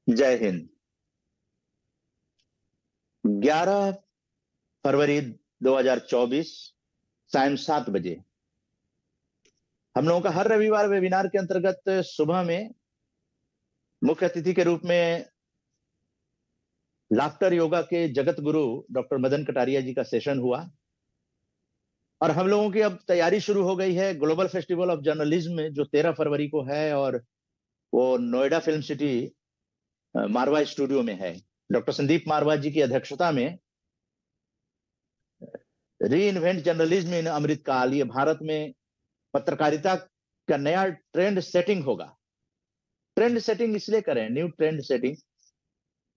जय हिंद। 11 फरवरी 2024 सायं 7 बजे हम लोगों का हर रविवार वेबिनार के अंतर्गत सुबह में मुख्य अतिथि के रूप में लाफ्टर योगा के जगत गुरु डॉक्टर मदन कटारिया जी का सेशन हुआ और हम लोगों की अब तैयारी शुरू हो गई है ग्लोबल फेस्टिवल ऑफ जर्नलिज्म में, जो 13 फरवरी को है और वो नोएडा फिल्म सिटी मारवा स्टूडियो में है। डॉक्टर संदीप मारवा जी की अध्यक्षता में री इन्वेंट जर्नलिज्म इन अमृतकाल, ये भारत में पत्रकारिता का नया ट्रेंड सेटिंग होगा। ट्रेंड सेटिंग इसलिए करें, न्यू ट्रेंड सेटिंग,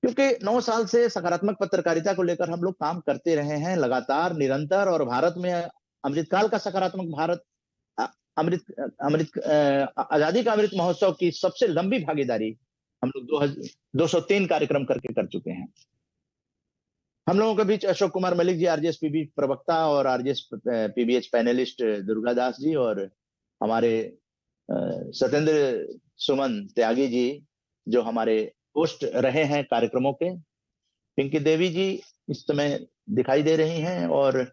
क्योंकि 9 साल से सकारात्मक पत्रकारिता को लेकर हम लोग काम करते रहे हैं लगातार, निरंतर। और भारत में अमृतकाल का सकारात्मक भारत अमृत अमृत आजादी का अमृत महोत्सव की सबसे लंबी भागीदारी हम लोग 203 कार्यक्रम करके कर चुके हैं। हम लोगों के बीच अशोक कुमार मलिक जी, आरजेएस पीबी प्रवक्ता, और RJS PBH panelist Durga Das ji, और हमारे सत्येंद्र सुमन त्यागी जी जो हमारे होस्ट रहे हैं कार्यक्रमों के। पिंकी देवी जी इस समय दिखाई दे रही हैं, और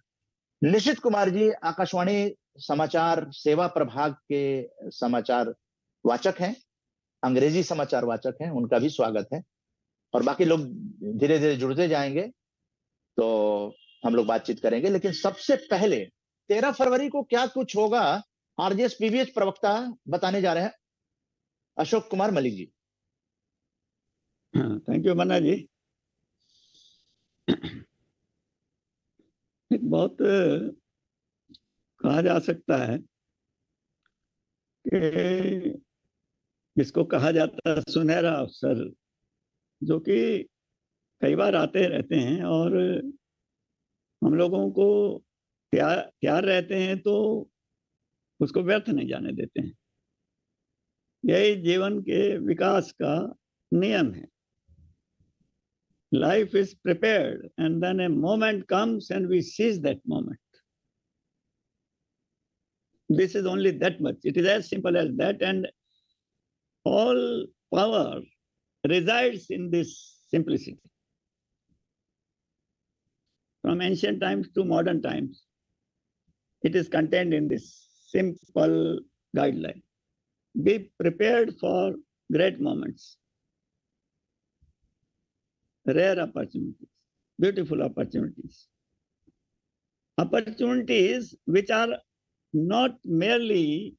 निशित कुमार जी आकाशवाणी समाचार सेवा प्रभाग के समाचार वाचक हैं, अंग्रेजी समाचार वाचक हैं, उनका भी स्वागत है। और बाकी लोग धीरे धीरे जुड़ते जाएंगे तो हम लोग बातचीत करेंगे। लेकिन सबसे पहले 13 फरवरी को क्या कुछ होगा, आरजेएस पीबीएच प्रवक्ता बताने जा रहे हैं, अशोक कुमार मलिक जी। थैंक यू मन्ना जी। एक बहुत कहा जा सकता है कि जिसको कहा जाता है सुनहरा अवसर, जो कि कई बार आते रहते हैं और हम लोगों को तैयार रहते हैं तो उसको व्यर्थ नहीं जाने देते हैं। यही जीवन के विकास का नियम है। Life is prepared and then a moment comes and we seize that moment. This is only that much. It is as simple as that, and all power resides in this simplicity. From ancient times to modern times, it is contained in this simple guideline. Be prepared for great moments, rare opportunities, beautiful opportunities. Opportunities which are not merely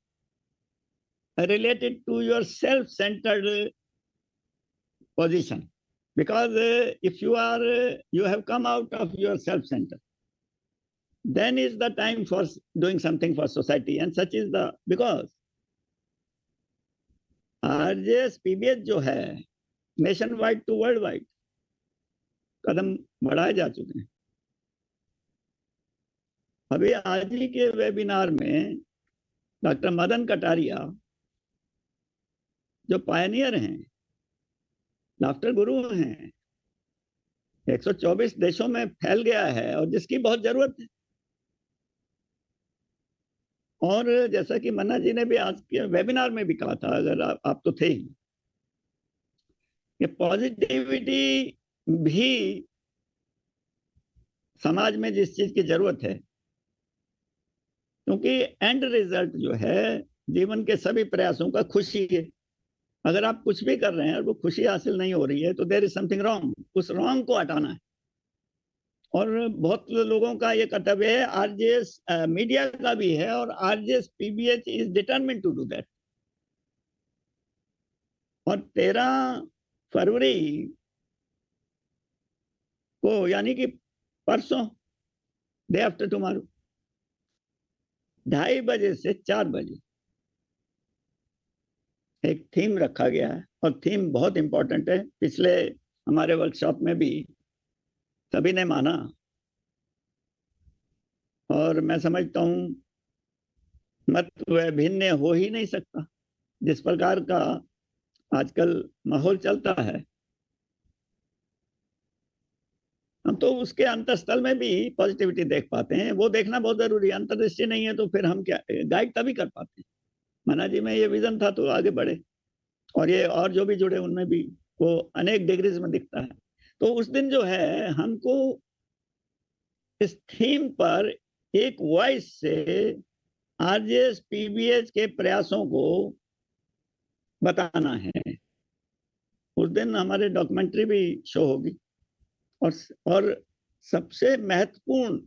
related to your self-centered position, because if you have come out of your self-center, then is the time for doing something for society, and such is the because RJS PBH जो है nation wide to world wide कदम बढ़ाए जा चुके हैं। अभी आज ही के वेबिनार में डॉक्टर मदन कटारिया जो पायनियर हैं, लाफ्टर गुरु हैं, 124 देशों में फैल गया है और जिसकी बहुत जरूरत है। और जैसा कि मन्ना जी ने भी आज के वेबिनार में भी कहा था, अगर आप तो थे ही, कि पॉजिटिविटी भी समाज में जिस चीज की जरूरत है, क्योंकि एंड रिजल्ट जो है जीवन के सभी प्रयासों का खुशी है। अगर आप कुछ भी कर रहे हैं और वो खुशी हासिल नहीं हो रही है तो देयर इज समथिंग रॉन्ग। उस रॉन्ग को हटाना है, और बहुत लोगों का ये कर्तव्य है, आरजेएस मीडिया का भी है, और RJS PBH is determined to do that. और 13 फरवरी को, यानी कि परसों, डे आफ्टर टुमारो, 2:30 बजे से 4 बजे एक थीम रखा गया है, और थीम बहुत इंपॉर्टेंट है। पिछले हमारे वर्कशॉप में भी सभी ने माना, और मैं समझता हूं मत वह भिन्न हो ही नहीं सकता। जिस प्रकार का आजकल माहौल चलता है, हम तो उसके अंतस्थल में भी पॉजिटिविटी देख पाते हैं। वो देखना बहुत जरूरी है। अंतर्दृष्टि नहीं है तो फिर हम क्या गाइड तभी कर पाते हैं। मना जी में ये विजन था तो आगे बढ़े, और ये और जो भी जुड़े उनमें भी वो अनेक डिग्रीज में दिखता है। तो उस दिन जो है हमको इस थीम पर एक वॉइस से आरजेएस पीबीएच के प्रयासों को बताना है। उस दिन हमारे डॉक्यूमेंट्री भी शो होगी और सबसे महत्वपूर्ण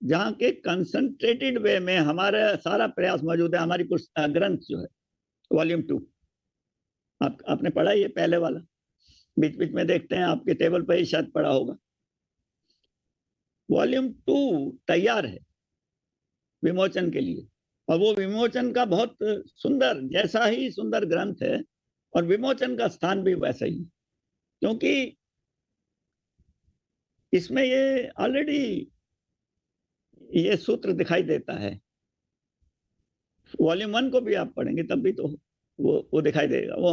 जहाँ के कंसंट्रेटेड वे में हमारा सारा प्रयास मौजूद है, हमारी ग्रंथ जो है वॉल्यूम 2, आपने पढ़ा ये पहले वाला, बीच बीच में देखते हैं आपके टेबल पर ही शायद पढ़ा होगा। वॉल्यूम 2 तैयार है विमोचन के लिए, और वो विमोचन का बहुत सुंदर, जैसा ही सुंदर ग्रंथ है, और विमोचन का स्थान भी वैसा ही, क्योंकि इसमें ये ऑलरेडी ये सूत्र दिखाई देता है। वॉल्यूम 1 को भी आप पढ़ेंगे तब भी तो वो दिखाई देगा, वो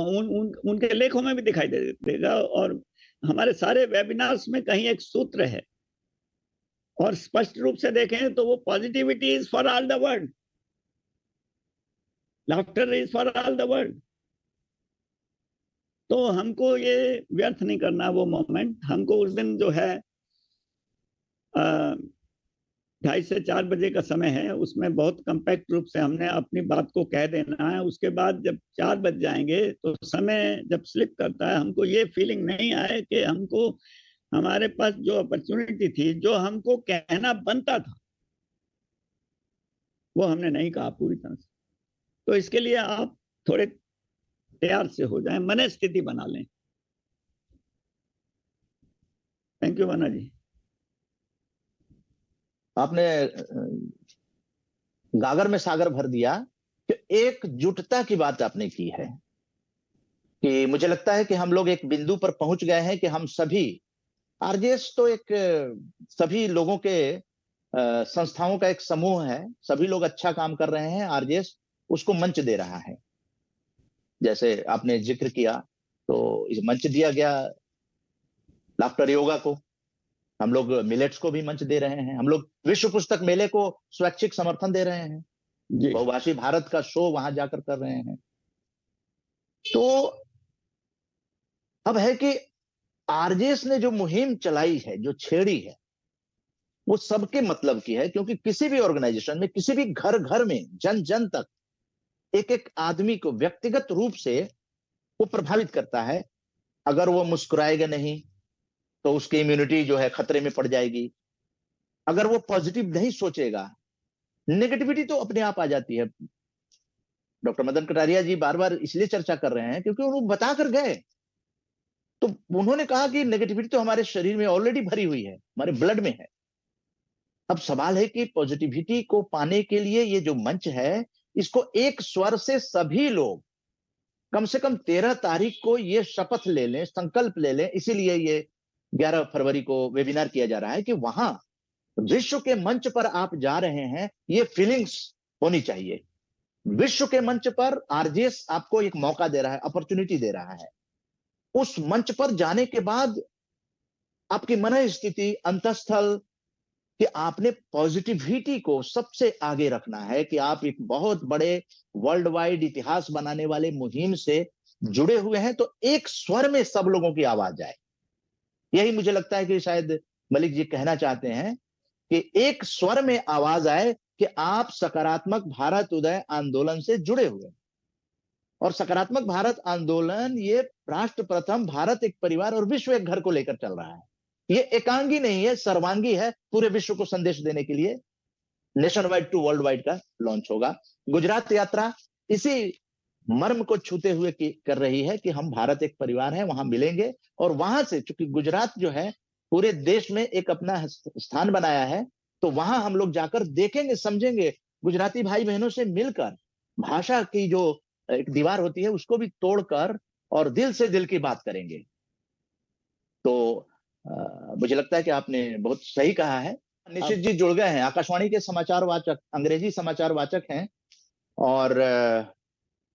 उनके लेखों में भी दिखाई देगा, और हमारे सारे वेबिनार्स में कहीं एक सूत्र है, और स्पष्ट रूप से देखें तो वो positivity is for all the world, laughter is for all the world. तो हमको ये व्यर्थ नहीं करना वो मोमेंट। हमको उस दिन जो है 2:30 से 4 बजे का समय है, उसमें बहुत कंपैक्ट रूप से हमने अपनी बात को कह देना है। उसके बाद जब 4 बज जाएंगे तो समय जब स्लिप करता है, हमको ये फीलिंग नहीं आए कि हमको, हमारे पास जो अपॉर्चुनिटी थी, जो हमको कहना बनता था, वो हमने नहीं कहा पूरी तरह से। तो इसके लिए आप थोड़े तैयार से हो जाएं, मन स्थिति बना लें। थैंक यू वना जी। आपने गागर में सागर भर दिया कि एकजुटता की बात आपने की है, कि मुझे लगता है कि हम लोग एक बिंदु पर पहुंच गए हैं कि हम सभी, आरजेएस तो एक सभी लोगों के संस्थाओं का एक समूह है, सभी लोग अच्छा काम कर रहे हैं, आरजेएस उसको मंच दे रहा है। जैसे आपने जिक्र किया तो इस मंच दिया गया लाफ्टर योगा को, हम लोग मिलेट्स को भी मंच दे रहे हैं, हम लोग विश्व पुस्तक मेले को स्वैच्छिक समर्थन दे रहे हैं, बहुभाषी भारत का शो वहां जाकर कर रहे हैं। तो अब है कि आरजेएस ने जो मुहिम चलाई है, जो छेड़ी है, वो सबके मतलब की है, क्योंकि किसी भी ऑर्गेनाइजेशन में, किसी भी घर घर में, जन जन तक एक एक आदमी को व्यक्तिगत रूप से वो प्रभावित करता है। अगर वो मुस्कुराएगा नहीं तो उसकी इम्यूनिटी जो है खतरे में पड़ जाएगी। अगर वो पॉजिटिव नहीं सोचेगा, नेगेटिविटी तो अपने आप आ जाती है। डॉक्टर मदन कटारिया जी बार बार इसलिए चर्चा कर रहे हैं क्योंकि वो बता कर गए। तो उन्होंने कहा कि नेगेटिविटी तो हमारे शरीर में ऑलरेडी भरी हुई है, हमारे ब्लड में है। अब सवाल है कि पॉजिटिविटी को पाने के लिए ये जो मंच है, इसको एक स्वर से सभी लोग कम से कम 13 तारीख को ये शपथ ले लें, संकल्प ले लें। इसीलिए ये 11 फरवरी को वेबिनार किया जा रहा है कि वहां विश्व के मंच पर आप जा रहे हैं, ये फीलिंग्स होनी चाहिए। विश्व के मंच पर आरजेएस आपको एक मौका दे रहा है, अपॉर्चुनिटी दे रहा है। उस मंच पर जाने के बाद आपकी मन स्थिति, अंतःस्थल, कि आपने पॉजिटिविटी को सबसे आगे रखना है, कि आप एक बहुत बड़े वर्ल्ड वाइड इतिहास बनाने वाले मुहिम से जुड़े हुए हैं। तो एक स्वर में सब लोगों की आवाज आए, यही मुझे लगता है कि शायद मलिक जी कहना चाहते हैं, कि एक स्वर में आवाज आए कि आप सकारात्मक भारत उदय आंदोलन से जुड़े हुए हैं। और सकारात्मक भारत आंदोलन ये राष्ट्र प्रथम, भारत एक परिवार और विश्व एक घर को लेकर चल रहा है। ये एकांगी नहीं है, सर्वांगी है। पूरे विश्व को संदेश देने के लिए नेशन वाइड टू वर्ल्ड वाइड का लॉन्च होगा। गुजरात यात्रा इसी मर्म को छूते हुए कर रही है कि हम भारत एक परिवार है, वहां मिलेंगे। और वहां से, चूंकि गुजरात जो है पूरे देश में एक अपना स्थान बनाया है, तो वहां हम लोग जाकर देखेंगे, समझेंगे, गुजराती भाई बहनों से मिलकर, भाषा की जो एक दीवार होती है उसको भी तोड़कर और दिल से दिल की बात करेंगे। तो मुझे लगता है कि आपने बहुत सही कहा है। निशित जी जुड़ गए हैं, आकाशवाणी के समाचार वाचक, अंग्रेजी समाचार वाचक हैं, और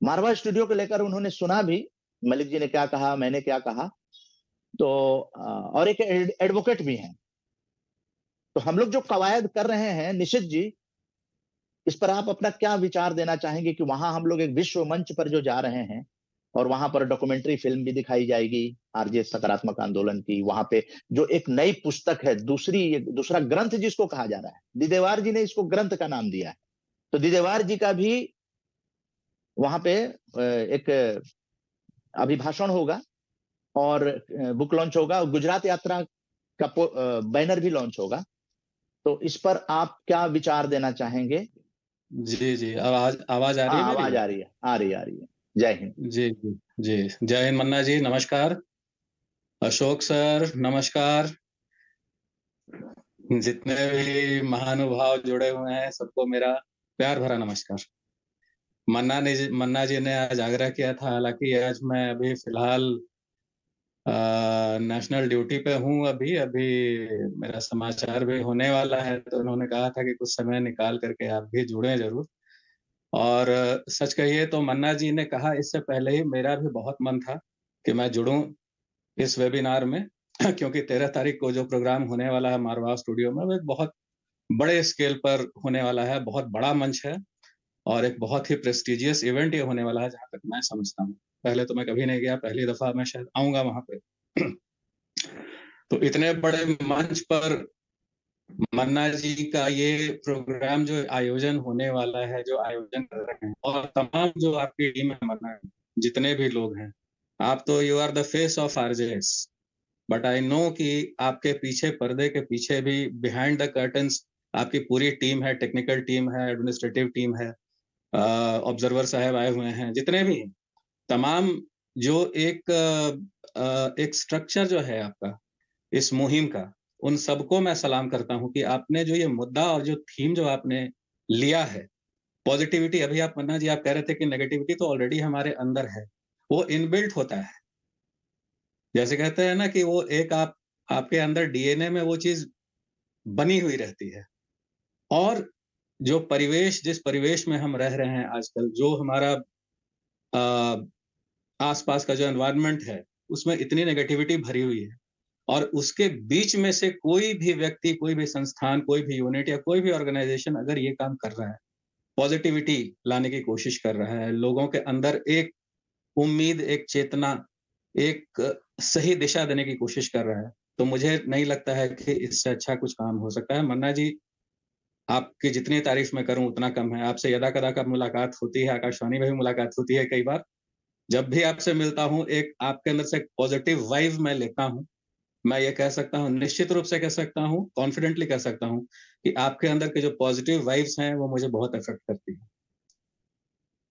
मारवा स्टूडियो को लेकर उन्होंने सुना भी मलिक जी ने क्या कहा, मैंने क्या कहा। तो और एक एडवोकेट भी हैं। तो हम लोग जो कवायद कर रहे हैं, निशित जी, इस पर आप अपना क्या विचार देना चाहेंगे कि वहां हम लोग एक विश्व मंच पर जो जा रहे हैं, और वहां पर डॉक्यूमेंट्री फिल्म भी दिखाई जाएगी आरजे सकारात्मक आंदोलन की। वहां पे जो एक नई पुस्तक है, दूसरा ग्रंथ जिसको कहा जा रहा है, दिदेवार जी ने इसको ग्रंथ का नाम दिया है, तो दिदेवार जी का भी वहां पे एक अभिभाषण होगा और बुक लॉन्च होगा, और गुजरात यात्रा का बैनर भी लॉन्च होगा। तो इस पर आप क्या विचार देना चाहेंगे? जी जी, आवाज आवाज आ रही है मेरी? आवाज आ रही है, आ रही है। जय हिंद। जी जी जी, जय हिंद मन्ना जी, नमस्कार। अशोक सर नमस्कार। जितने भी महानुभाव जुड़े हुए हैं सबको मेरा प्यार भरा नमस्कार। मन्ना जी ने आज आग्रह किया था, हालांकि आज मैं अभी फिलहाल नेशनल ड्यूटी पे हूँ। अभी मेरा समाचार भी होने वाला है, तो उन्होंने कहा था कि कुछ समय निकाल करके आप भी जुड़े जरूर। और सच कहिए तो मन्ना जी ने कहा इससे पहले ही मेरा भी बहुत मन था कि मैं जुड़ूं इस वेबिनार में क्योंकि 13 तारीख को जो प्रोग्राम होने वाला है मारवाड़ स्टूडियो में, वो एक बहुत बड़े स्केल पर होने वाला है, बहुत बड़ा मंच है और एक बहुत ही प्रेस्टिजियस इवेंट ये होने वाला है, जहां तक मैं समझता हूँ। पहले तो मैं कभी नहीं गया, पहली दफा मैं शायद आऊंगा वहां पे। तो इतने बड़े मंच पर मन्ना जी का ये प्रोग्राम जो आयोजन होने वाला है, जो आयोजन कर रहे हैं, और तमाम जो आपकी टीम है मन्ना, जितने भी लोग हैं, आप तो you are the face of RJS, but I know कि आपके पीछे, पर्दे के पीछे भी, बिहाइंड द कर्टन्स, आपकी पूरी टीम है, टेक्निकल टीम है, एडमिनिस्ट्रेटिव टीम है, ऑब्जर्वर साहब आए हुए हैं, जितने भी हैं, तमाम जो एक स्ट्रक्चर जो है आपका इस मुहिम का, उन सबको मैं सलाम करता हूं कि आपने जो ये मुद्दा और जो थीम जो आपने लिया है, पॉजिटिविटी, अभी आप मन्ना जी आप कह रहे थे कि नेगेटिविटी तो ऑलरेडी हमारे अंदर है, वो इनबिल्ट होता है। जैसे कहते हैं ना कि वो एक आपके अंदर डीएनए में वो चीज बनी हुई रहती है। और जो परिवेश, जिस परिवेश में हम रह रहे हैं आजकल, जो हमारा आसपास का जो एनवायरनमेंट है, उसमें इतनी नेगेटिविटी भरी हुई है, और उसके बीच में से कोई भी व्यक्ति, कोई भी संस्थान, कोई भी यूनिट या कोई भी ऑर्गेनाइजेशन अगर ये काम कर रहा है, पॉजिटिविटी लाने की कोशिश कर रहा है, लोगों के अंदर एक उम्मीद, एक चेतना, एक सही दिशा देने की कोशिश कर रहा है, तो मुझे नहीं लगता है कि इससे अच्छा कुछ काम हो सकता है। मन्ना जी, आपकी जितनी तारीफ मैं करूं उतना कम है। आपसे यदा कदा का मुलाकात होती है, आकाशवाणी में भी मुलाकात होती है कई बार। जब भी आपसे मिलता हूं, एक आपके अंदर से एक पॉजिटिव वाइब मैं लेता हूं। मैं ये कह सकता हूं, निश्चित रूप से कह सकता हूं, कॉन्फिडेंटली कह सकता हूं कि आपके अंदर के जो पॉजिटिव वाइब्स हैं वो मुझे बहुत अफेक्ट करती है।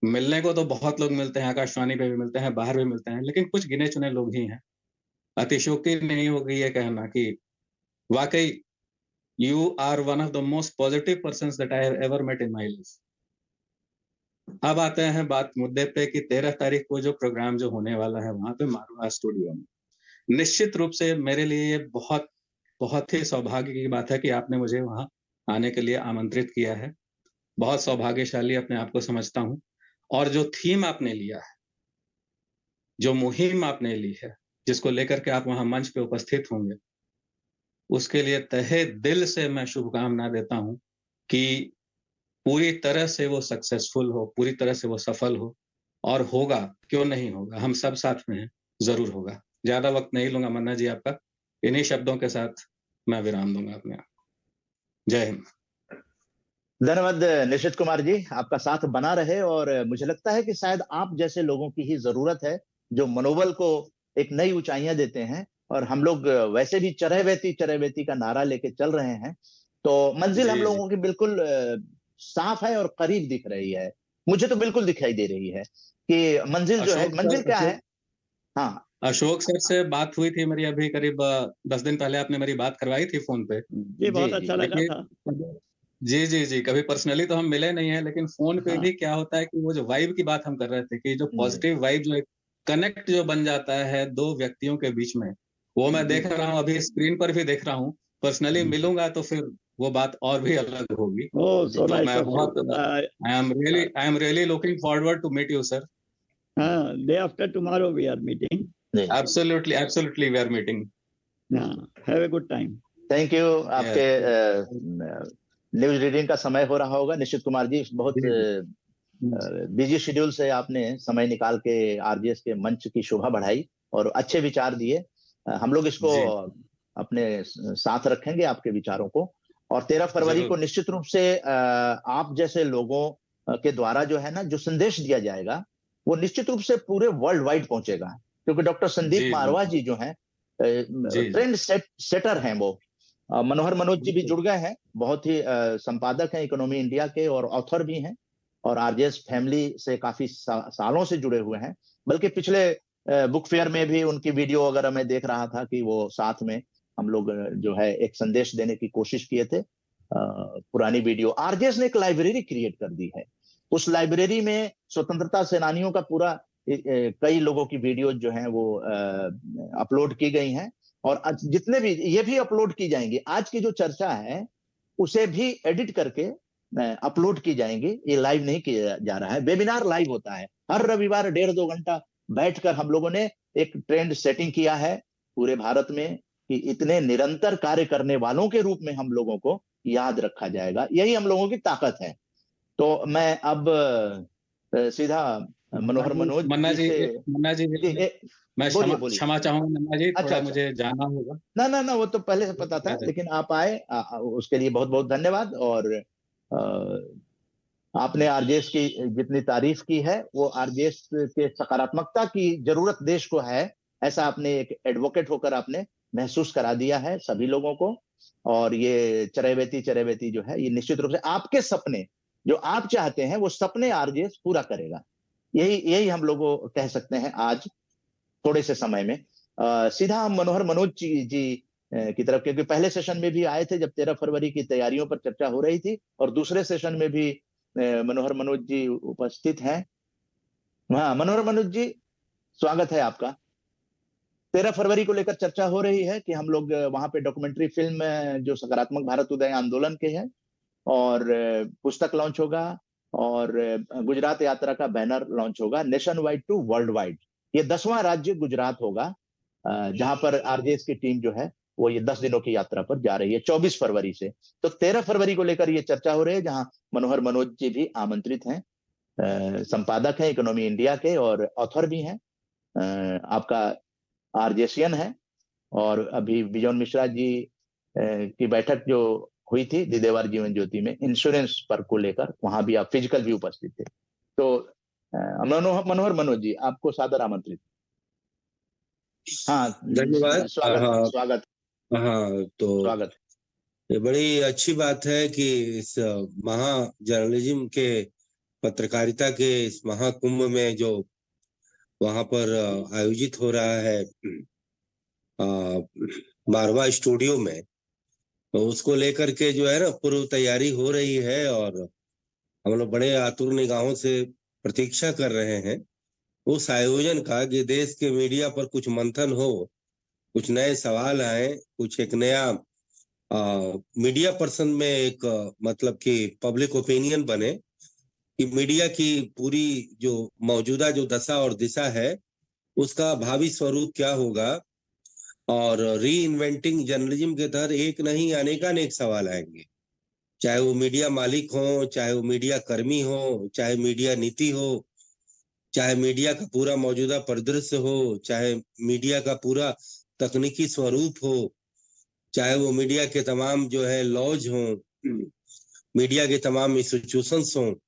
मिलने को तो बहुत लोग मिलते हैं, आकाशवाणी पे भी मिलते हैं, बाहर भी मिलते हैं, लेकिन कुछ गिने चुने लोग ही हैं। अतिशयोक्ति नहीं होगी ये कहना कि वाकई you are one of the most positive persons that I have ever met in my life. अब आते हैं बात मुद्दे पे कि 13 तारीख को जो प्रोग्राम जो होने वाला है वहां पे मारवाड़ स्टूडियो में, निश्चित रूप से मेरे लिए ये बहुत बहुत ही सौभाग्य की बात है कि आपने मुझे वहां आने के लिए आमंत्रित किया है। बहुत सौभाग्यशाली अपने आप को समझता हूं। और जो थीम आपने लिया है, जो मुहिम आपने ली है, जिसको लेकर के आप वहां मंच पे उपस्थित होंगे, उसके लिए तहे दिल से मैं शुभकामना देता हूं कि पूरी तरह से वो सक्सेसफुल हो, पूरी तरह से वो सफल हो। और होगा, क्यों नहीं होगा, हम सब साथ में हैं, जरूर होगा। ज्यादा वक्त नहीं लूंगा मन्ना जी आपका, इन्हीं शब्दों के साथ मैं विराम दूंगा अपने आप को। जय हिंद। धन्यवाद निशित कुमार जी, आपका साथ बना रहे। और मुझे लगता है कि शायद आप जैसे लोगों की ही जरूरत है, जो मनोबल को एक नई ऊंचाइयां देते हैं। और हम लोग वैसे भी चरहवेती का नारा लेके चल रहे हैं, तो मंजिल हम लोगों की बिल्कुल साफ है और करीब दिख रही है। मुझे तो बिल्कुल दिखाई दे रही है कि मंजिल जो है, मंजिल क्या है। हाँ, अशोक सर से बात हुई थी मेरी अभी करीब 10 दिन पहले, आपने मेरी बात करवाई थी फोन पे। जी, बहुत अच्छा लगा था। जी जी जी, कभी पर्सनली तो हम मिले नहीं है, लेकिन फोन पे भी क्या होता है कि वो जो वाइब की बात हम कर रहे थे, कि जो पॉजिटिव वाइब, जो एक कनेक्ट जो बन जाता है दो व्यक्तियों के बीच में, वो मैं देख रहा हूँ, अभी स्क्रीन पर भी देख रहा हूँ। पर्सनली मिलूंगा तो फिर वो बात और भी अलग होगी। तो मैं बहुत I am really looking forward to meet you sir. Day after tomorrow we are meeting. Absolutely we are meeting. Have a good time. Thank you. आपके न्यूज रीडिंग का समय हो रहा होगा निश्चित कुमार जी। बहुत बिजी शेड्यूल से आपने समय निकाल के आरजेएस के मंच की शोभा बढ़ाई और अच्छे विचार दिए। हम लोग इसको अपने साथ रखेंगे, आपके विचारों को। और 13 फरवरी को निश्चित रूप से आप जैसे लोगों के द्वारा जो है ना, जो संदेश दिया जाएगा वो निश्चित रूप से पूरे वर्ल्ड वाइड पहुंचेगा, क्योंकि डॉक्टर संदीप मारवा जी जो हैं ट्रेंड सेटर हैं। वो मनोहर मनोज जी भी जुड़ गए हैं, बहुत ही संपादक हैं इकोनॉमी इंडिया के और ऑथर भी हैं, और आरजेएस फैमिली से काफी सालों से जुड़े हुए हैं। बल्कि पिछले बुक फेयर में भी उनकी वीडियो वगैरह मैं देख रहा था कि वो साथ में हम लोग जो है एक संदेश देने की कोशिश किए थे। पुरानी वीडियो आरजेएस ने एक लाइब्रेरी क्रिएट कर दी है। उस लाइब्रेरी में स्वतंत्रता सेनानियों का पूरा कई लोगों की वीडियो जो हैं वो अपलोड की गई हैं, और जितने भी ये भी अपलोड की जाएंगी। आज की जो चर्चा है उसे भी एडिट करके अपलोड की जाएंगी। ये लाइव नहीं किया जा रहा है, वेबिनार लाइव होता है। हर रविवार 1.5-2 घंटा बैठकर हम लोगों ने एक ट्रेंड सेटिंग किया है पूरे भारत में, कि इतने निरंतर कार्य करने वालों के रूप में हम लोगों को याद रखा जाएगा। यही हम लोगों की ताकत है। तो मैं अब सीधा मनोहर मनोज मन्ना जी मैं क्षमा चाहूंगा मन्ना जी, थोड़ा मुझे जाना होगा। ना वो तो पहले से पता था, लेकिन आप आए उसके लिए बहुत बहुत धन्यवाद। और आपने आरजेएस की जितनी तारीफ की है, वो आरजेएस के सकारात्मकता की जरूरत देश को है, ऐसा आपने एक एडवोकेट होकर आपने महसूस करा दिया है सभी लोगों को। और ये चरैवेती जो है, ये निश्चित रूप से आपके सपने जो आप चाहते हैं वो सपने आरजेएस पूरा करेगा। यही हम लोगों कह सकते हैं आज थोड़े से समय में। सीधा हम मनोहर मनोज जी की तरफ, क्योंकि पहले सेशन में भी आए थे जब 13 फरवरी की तैयारियों पर चर्चा हो रही थी, और दूसरे सेशन में भी मनोहर मनोज जी उपस्थित हैं। हाँ मनोहर मनोज जी, स्वागत है आपका। 13 फरवरी को लेकर चर्चा हो रही है कि हम लोग वहां पे डॉक्यूमेंट्री फिल्म जो सकारात्मक भारत उदय आंदोलन के है, और पुस्तक लॉन्च होगा, और गुजरात यात्रा का बैनर लॉन्च होगा, नेशन वाइड टू वर्ल्ड वाइड। ये 10वां राज्य गुजरात होगा, जहां पर आरजेएस की टीम जो है वो ये 10 दिनों की यात्रा पर जा रही है 24 फरवरी से। तो 13 फरवरी को लेकर ये चर्चा हो रही है, जहां मनोहर मनोज जी भी आमंत्रित हैं, संपादक हैं इकोनॉमी इंडिया के और ऑथर भी हैं, आपका आरजेएसियन है। और अभी बिजॉन मिश्रा जी की बैठक जो हुई थी दिदेवार जीवन ज्योति में इंश्योरेंस पर को लेकर, वहां भी आप फिजिकल भी उपस्थित थे। तो मनोहर मनोज जी, आपको सादर आमंत्रित। हाँ धन्यवाद। स्वागत। हाँ, तो स्वागत। ये बड़ी अच्छी बात है कि इस महा जर्नलिज्म के पत्रकारिता के इस महाकुंभ में जो वहां पर आयोजित हो रहा है मारवा स्टूडियो में, तो उसको लेकर के जो है ना पूर्व तैयारी हो रही है, और हम लोग बड़े आतुर निगाहों से प्रतीक्षा कर रहे हैं उस आयोजन का, कि देश के मीडिया पर कुछ मंथन हो, कुछ नए सवाल आए, कुछ एक नया मीडिया पर्सन में एक मतलब कि पब्लिक ओपिनियन बने कि मीडिया की पूरी जो मौजूदा जो दशा और दिशा है उसका भावी स्वरूप क्या होगा। और री इन्वेंटिंग जर्नलिज्म के तहत एक नहीं अनेकानेक सवाल आएंगे, चाहे वो मीडिया मालिक हो, चाहे वो मीडिया कर्मी हो, चाहे मीडिया नीति हो, चाहे मीडिया का पूरा मौजूदा परिदृश्य हो, चाहे मीडिया का पूरा तकनीकी स्वरूप हो, चाहे वो मीडिया के तमाम जो है लॉज हो, मीडिया के तमाम इंस्टीट्यूशंस हो,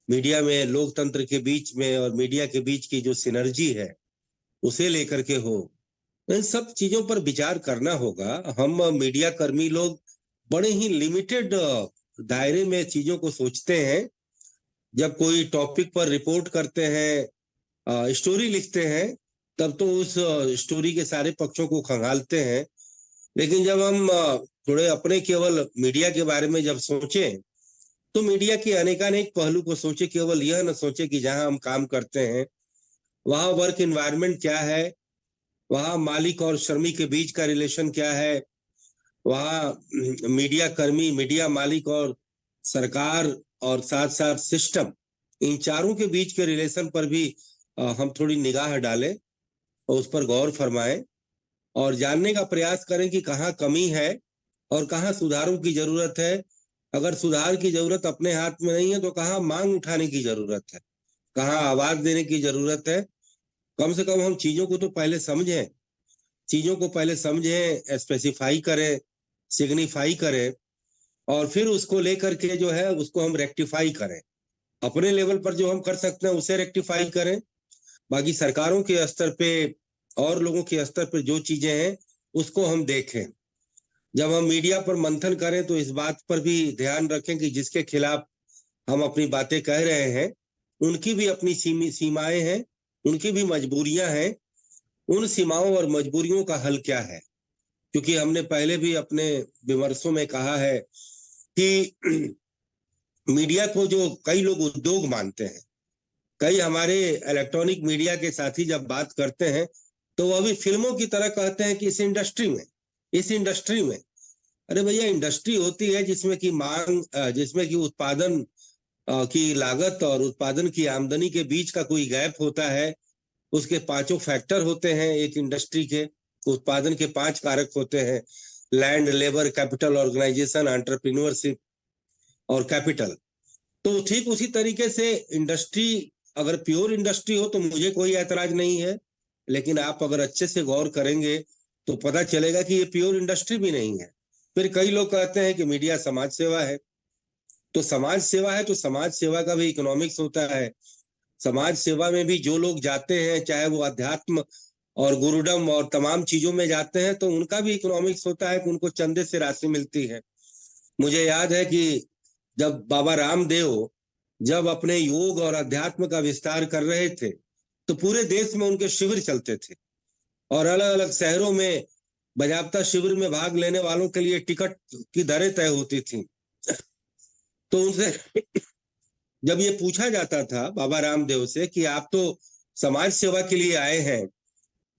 मीडिया में लोकतंत्र के बीच में और मीडिया के बीच की जो सिनर्जी है उसे लेकर के हो। इन सब चीजों पर विचार करना होगा। हम मीडिया कर्मी लोग बड़े ही लिमिटेड दायरे में चीजों को सोचते हैं। जब कोई टॉपिक पर रिपोर्ट करते हैं, स्टोरी लिखते हैं, तब तो उस स्टोरी के सारे पक्षों को खंगालते हैं। लेकिन जब हम थोड़े अपने केवल मीडिया के बारे में जब सोचें, तो मीडिया के अनेकानेक पहलू को सोचे। केवल यह न सोचे कि जहां हम काम करते हैं वहां वर्क एनवायरनमेंट क्या है, वहां मालिक और श्रमिक के बीच का रिलेशन क्या है, वहां मीडिया कर्मी, मीडिया मालिक और सरकार और साथ साथ सिस्टम, इन चारों के बीच के रिलेशन पर भी हम थोड़ी निगाह डालें और उस पर गौर फरमाएं और जानने का प्रयास करें कि कहाँ कमी है और कहाँ सुधारों की जरूरत है। अगर सुधार की जरूरत अपने हाथ में नहीं है तो कहाँ मांग उठाने की जरूरत है, कहाँ आवाज देने की जरूरत है। कम से कम हम चीजों को तो पहले समझें, चीजों को पहले समझें, स्पेसिफाई करें, सिग्निफाई करें, और फिर उसको लेकर के जो है उसको हम रेक्टिफाई करें। अपने लेवल पर जो हम कर सकते हैं उसे रेक्टिफाई करें। बाकी सरकारों के स्तर पे और लोगों के स्तर पर जो चीजें हैं उसको हम देखें। जब हम मीडिया पर मंथन करें तो इस बात पर भी ध्यान रखें कि जिसके खिलाफ हम अपनी बातें कह रहे हैं उनकी भी अपनी सीमाएं हैं, उनकी भी मजबूरियां हैं। उन सीमाओं और मजबूरियों का हल क्या है? क्योंकि हमने पहले भी अपने विमर्शों में कहा है कि मीडिया को जो कई लोग उद्योग मानते हैं, कई हमारे इलेक्ट्रॉनिक मीडिया के साथी जब बात करते हैं तो वह भी फिल्मों की तरह कहते हैं कि इस इंडस्ट्री में। अरे भैया, इंडस्ट्री होती है जिसमें की मांग, जिसमें की उत्पादन की लागत और उत्पादन की आमदनी के बीच का कोई गैप होता है। उसके 5 फैक्टर होते हैं एक इंडस्ट्री के। उत्पादन के 5 कारक होते हैं: land, labour, capital, organisation, entrepreneurship और कैपिटल। तो ठीक उसी तरीके से इंडस्ट्री, अगर प्योर इंडस्ट्री हो तो मुझे कोई ऐतराज नहीं है, लेकिन आप अगर अच्छे से गौर करेंगे तो पता चलेगा कि ये प्योर इंडस्ट्री भी नहीं है। फिर कई लोग कहते हैं कि मीडिया समाज सेवा है, तो समाज सेवा है तो समाज सेवा का भी इकोनॉमिक्स होता है। समाज सेवा में भी जो लोग जाते हैं, चाहे वो अध्यात्म और गुरुडम और तमाम चीजों में जाते हैं, तो उनका भी इकोनॉमिक्स होता है कि उनको चंदे से राशि मिलती है। मुझे याद है कि जब बाबा रामदेव जब अपने योग और अध्यात्म का विस्तार कर रहे थे तो पूरे देश में उनके शिविर चलते थे और अलग अलग शहरों में बजाबता शिविर में भाग लेने वालों के लिए टिकट की दरें तय होती थी। तो उनसे जब ये पूछा जाता था बाबा रामदेव से कि आप तो समाज सेवा के लिए आए हैं,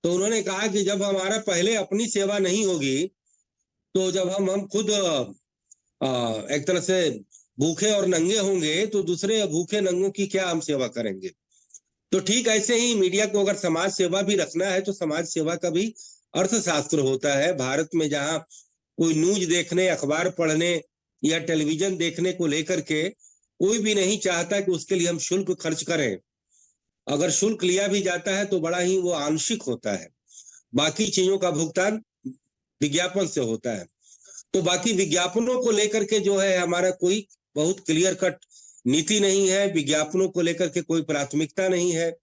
तो उन्होंने कहा कि जब हमारा पहले अपनी सेवा नहीं होगी, तो जब हम खुद एक तरह से भूखे और नंगे होंगे तो दूसरे भूखे नंगों की क्या हम सेवा करेंगे। तो ठीक ऐसे ही मीडिया को अगर समाज सेवा भी रखना है तो समाज सेवा का भी अर्थशास्त्र होता है। भारत में जहां कोई न्यूज देखने, अखबार पढ़ने या टेलीविजन देखने को लेकर के कोई भी नहीं चाहता कि उसके लिए हम शुल्क खर्च करें। अगर शुल्क लिया भी जाता है तो बड़ा ही वो आंशिक होता है, बाकी चीजों का भुगतान विज्ञापन से होता है। तो बाकी विज्ञापनों को लेकर के जो है हमारा कोई बहुत क्लियर कट नीति नहीं है, विज्ञापनों को लेकर के कोई प्राथमिकता नहीं है।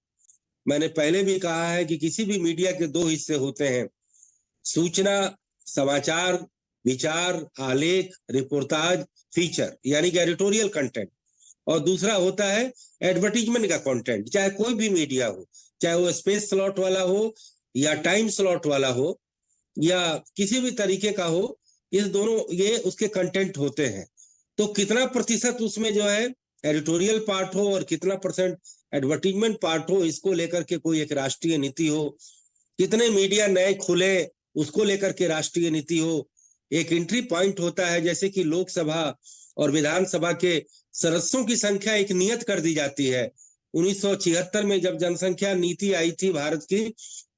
मैंने पहले भी कहा है कि किसी भी मीडिया के 2 हिस्से होते हैं: सूचना, समाचार, विचार, आलेख, रिपोर्टाज, फीचर, यानी कि एडिटोरियल कंटेंट, और दूसरा होता है एडवर्टीजमेंट का कंटेंट। चाहे कोई भी मीडिया हो, चाहे वो स्पेस स्लॉट वाला हो या टाइम स्लॉट वाला हो या किसी भी तरीके का हो, इस दोनों ये उसके कंटेंट होते हैं। तो कितना प्रतिशत उसमें जो है एडिटोरियल पार्ट हो और कितना परसेंट एडवर्टीजमेंट पार्ट हो, इसको लेकर के कोई एक राष्ट्रीय नीति हो। कितने मीडिया नए खुले, उसको लेकर के राष्ट्रीय नीति हो। एक एंट्री पॉइंट होता है, जैसे कि लोकसभा और विधानसभा के सदस्यों की संख्या एक नियत कर दी जाती है। 1976 में जब जनसंख्या नीति आई थी भारत की,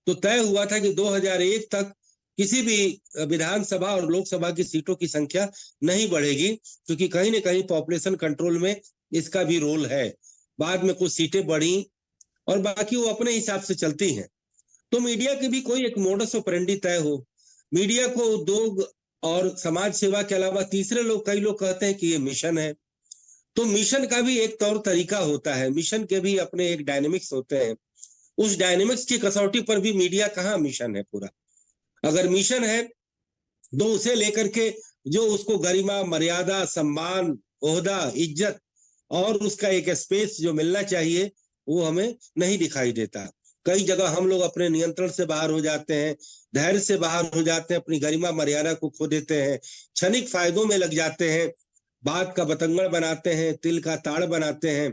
तो तय हुआ था कि 2001 तक किसी भी विधानसभा और लोकसभा की सीटों की संख्या नहीं बढ़ेगी, क्योंकि कहीं ना कहीं पॉपुलेशन कंट्रोल में इसका भी रोल है। बाद में कुछ सीटें बढ़ी और बाकी वो अपने हिसाब से चलती हैं। तो मीडिया की भी कोई एक मोडस ऑपरेंडी तय हो। मीडिया को उद्योग और समाज सेवा के अलावा तीसरे लोग, कई लोग कहते हैं कि ये मिशन है, तो मिशन का भी एक तौर तरीका होता है। मिशन के भी अपने एक डायनेमिक्स होते हैं। उस डायनेमिक्स की कसौटी पर भी मीडिया कहाँ मिशन है पूरा। अगर मिशन है तो उसे लेकर के जो उसको गरिमा, मर्यादा, सम्मान, ओहदा, इज्जत और उसका एक स्पेस जो मिलना चाहिए वो हमें नहीं दिखाई देता। कई जगह हम लोग अपने नियंत्रण से बाहर हो जाते हैं, धैर्य से बाहर हो जाते हैं, अपनी गरिमा मर्यादा को खो देते हैं, क्षणिक फायदों में लग जाते हैं, बात का बतंगड़ बनाते हैं, तिल का ताड़ बनाते हैं,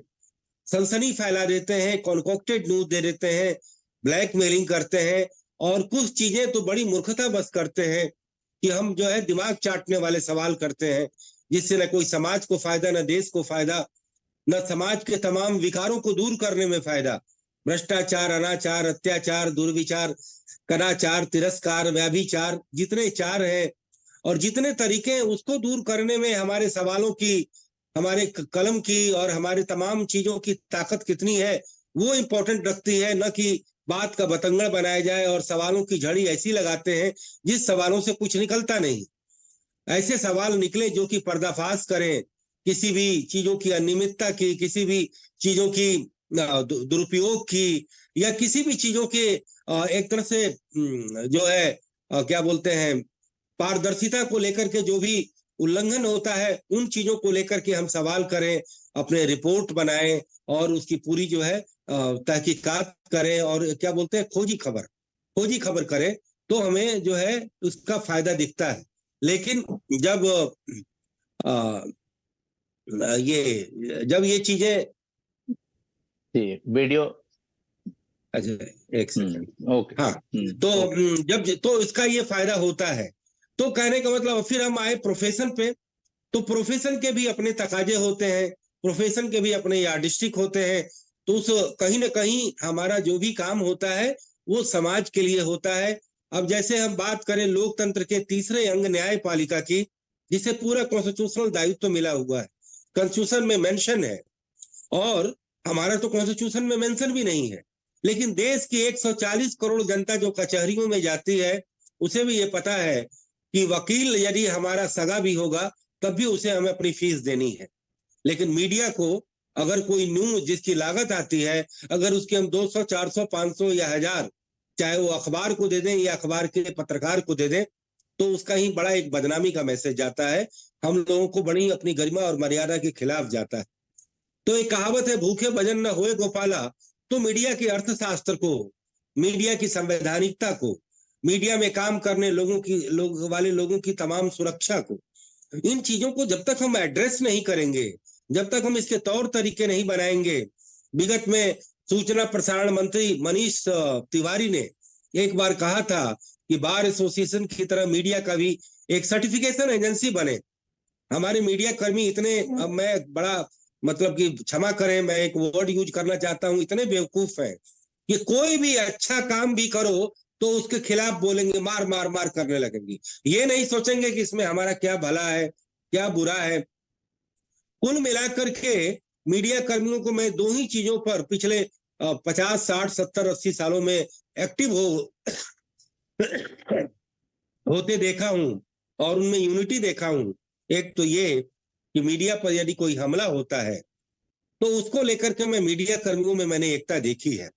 सनसनी फैला देते हैं, कॉन्कॉक्टेड न्यूज दे देते हैं, ब्लैकमेलिंग करते हैं, और कुछ चीजें तो बड़ी मूर्खता बस करते हैं कि हम जो है दिमाग चाटने वाले सवाल करते हैं, जिससे न कोई समाज को फायदा, न देश को फायदा, न समाज के तमाम विकारों को दूर करने में फायदा। भ्रष्टाचार, अनाचार, अत्याचार, दुर्विचार, कदाचार, तिरस्कार, व्याभिचार, जितने चार हैं और जितने तरीके हैं उसको दूर करने में हमारे सवालों की, हमारे कलम की और हमारे तमाम चीजों की ताकत कितनी है वो इम्पोर्टेंट रखती है, न कि बात का बतंगड़ बनाया जाए और सवालों की झड़ी ऐसी लगाते हैं जिस सवालों से कुछ निकलता नहीं। ऐसे सवाल निकले जो कि पर्दाफाश करें किसी भी चीजों की अनियमितता की, किसी भी चीजों की दुरुपयोग की, या किसी भी चीजों के एक तरह से जो है क्या बोलते हैं पारदर्शिता को लेकर के जो भी उल्लंघन होता है उन चीजों को लेकर के हम सवाल करें, अपने रिपोर्ट बनाएं और उसकी पूरी जो है तहकीकात करें और क्या बोलते हैं खोजी खबर करें, तो हमें जो है उसका फायदा दिखता है। लेकिन जब ये चीजें वीडियो, अच्छा एक सेकंड, ओके, हाँ, तो जब तो इसका ये फायदा होता है। तो कहने का मतलब फिर हम आए प्रोफेशन पे, तो प्रोफेशन के भी अपने तकाजे होते हैं, प्रोफेशन के भी अपने यार्डस्टिक होते हैं। तो उस कहीं ना कहीं हमारा जो भी काम होता है वो समाज के लिए होता है। अब जैसे हम बात करें लोकतंत्र के तीसरे अंग न्यायपालिका की, जिसे पूरा कॉन्स्टिट्यूशनल दायित्व मिला हुआ है, कॉन्स्टिट्यूशन में मेंशन है, और हमारा तो कॉन्स्टिट्यूशन में मेंशन भी नहीं है, लेकिन देश की 140 करोड़ जनता जो कचहरियों में जाती है उसे भी ये पता है कि वकील यदि हमारा सगा भी होगा तब भी उसे हमें अपनी फीस देनी है। लेकिन मीडिया को अगर कोई न्यूज जिसकी लागत आती है, अगर उसके हम 200, 400, 500 या 1000, चाहे वो अखबार को दे दें या अखबार के पत्रकार को दे दें, तो उसका ही बड़ा एक बदनामी का मैसेज जाता है, हम लोगों को बड़ी अपनी गरिमा और मर्यादा के खिलाफ जाता है। तो एक कहावत है, भूखे भजन न होए गोपाला। तो मीडिया के अर्थशास्त्र को, मीडिया की संवैधानिकता को, मीडिया में काम करने वाले लोगों की तमाम सुरक्षा को, इन चीजों को जब तक हम एड्रेस नहीं करेंगे, जब तक हम इसके तौर तरीके नहीं बनाएंगे। विगत में सूचना प्रसारण मंत्री मनीष तिवारी ने एक बार कहा था कि बार एसोसिएशन की तरह मीडिया का भी एक सर्टिफिकेशन एजेंसी बने। हमारे मीडिया कर्मी इतने, अब मैं बड़ा मतलब कि क्षमा करें, मैं एक वर्ड यूज करना चाहता हूं, इतने बेवकूफ हैं कि कोई भी अच्छा काम भी करो तो उसके खिलाफ बोलेंगे, मार मार मार करने लगेंगे। ये नहीं सोचेंगे कि इसमें हमारा क्या भला है क्या बुरा है। कुल मिलाकर के मीडिया कर्मियों को मैं दो ही चीजों पर पिछले 50, 60, 70, 80 सालों में एक्टिव होते देखा हूं और उनमें यूनिटी देखा हूं। एक तो ये कि मीडिया पर यदि कोई हमला होता है तो उसको लेकर के मैं मीडिया कर्मियों में मैंने एकता देखी है,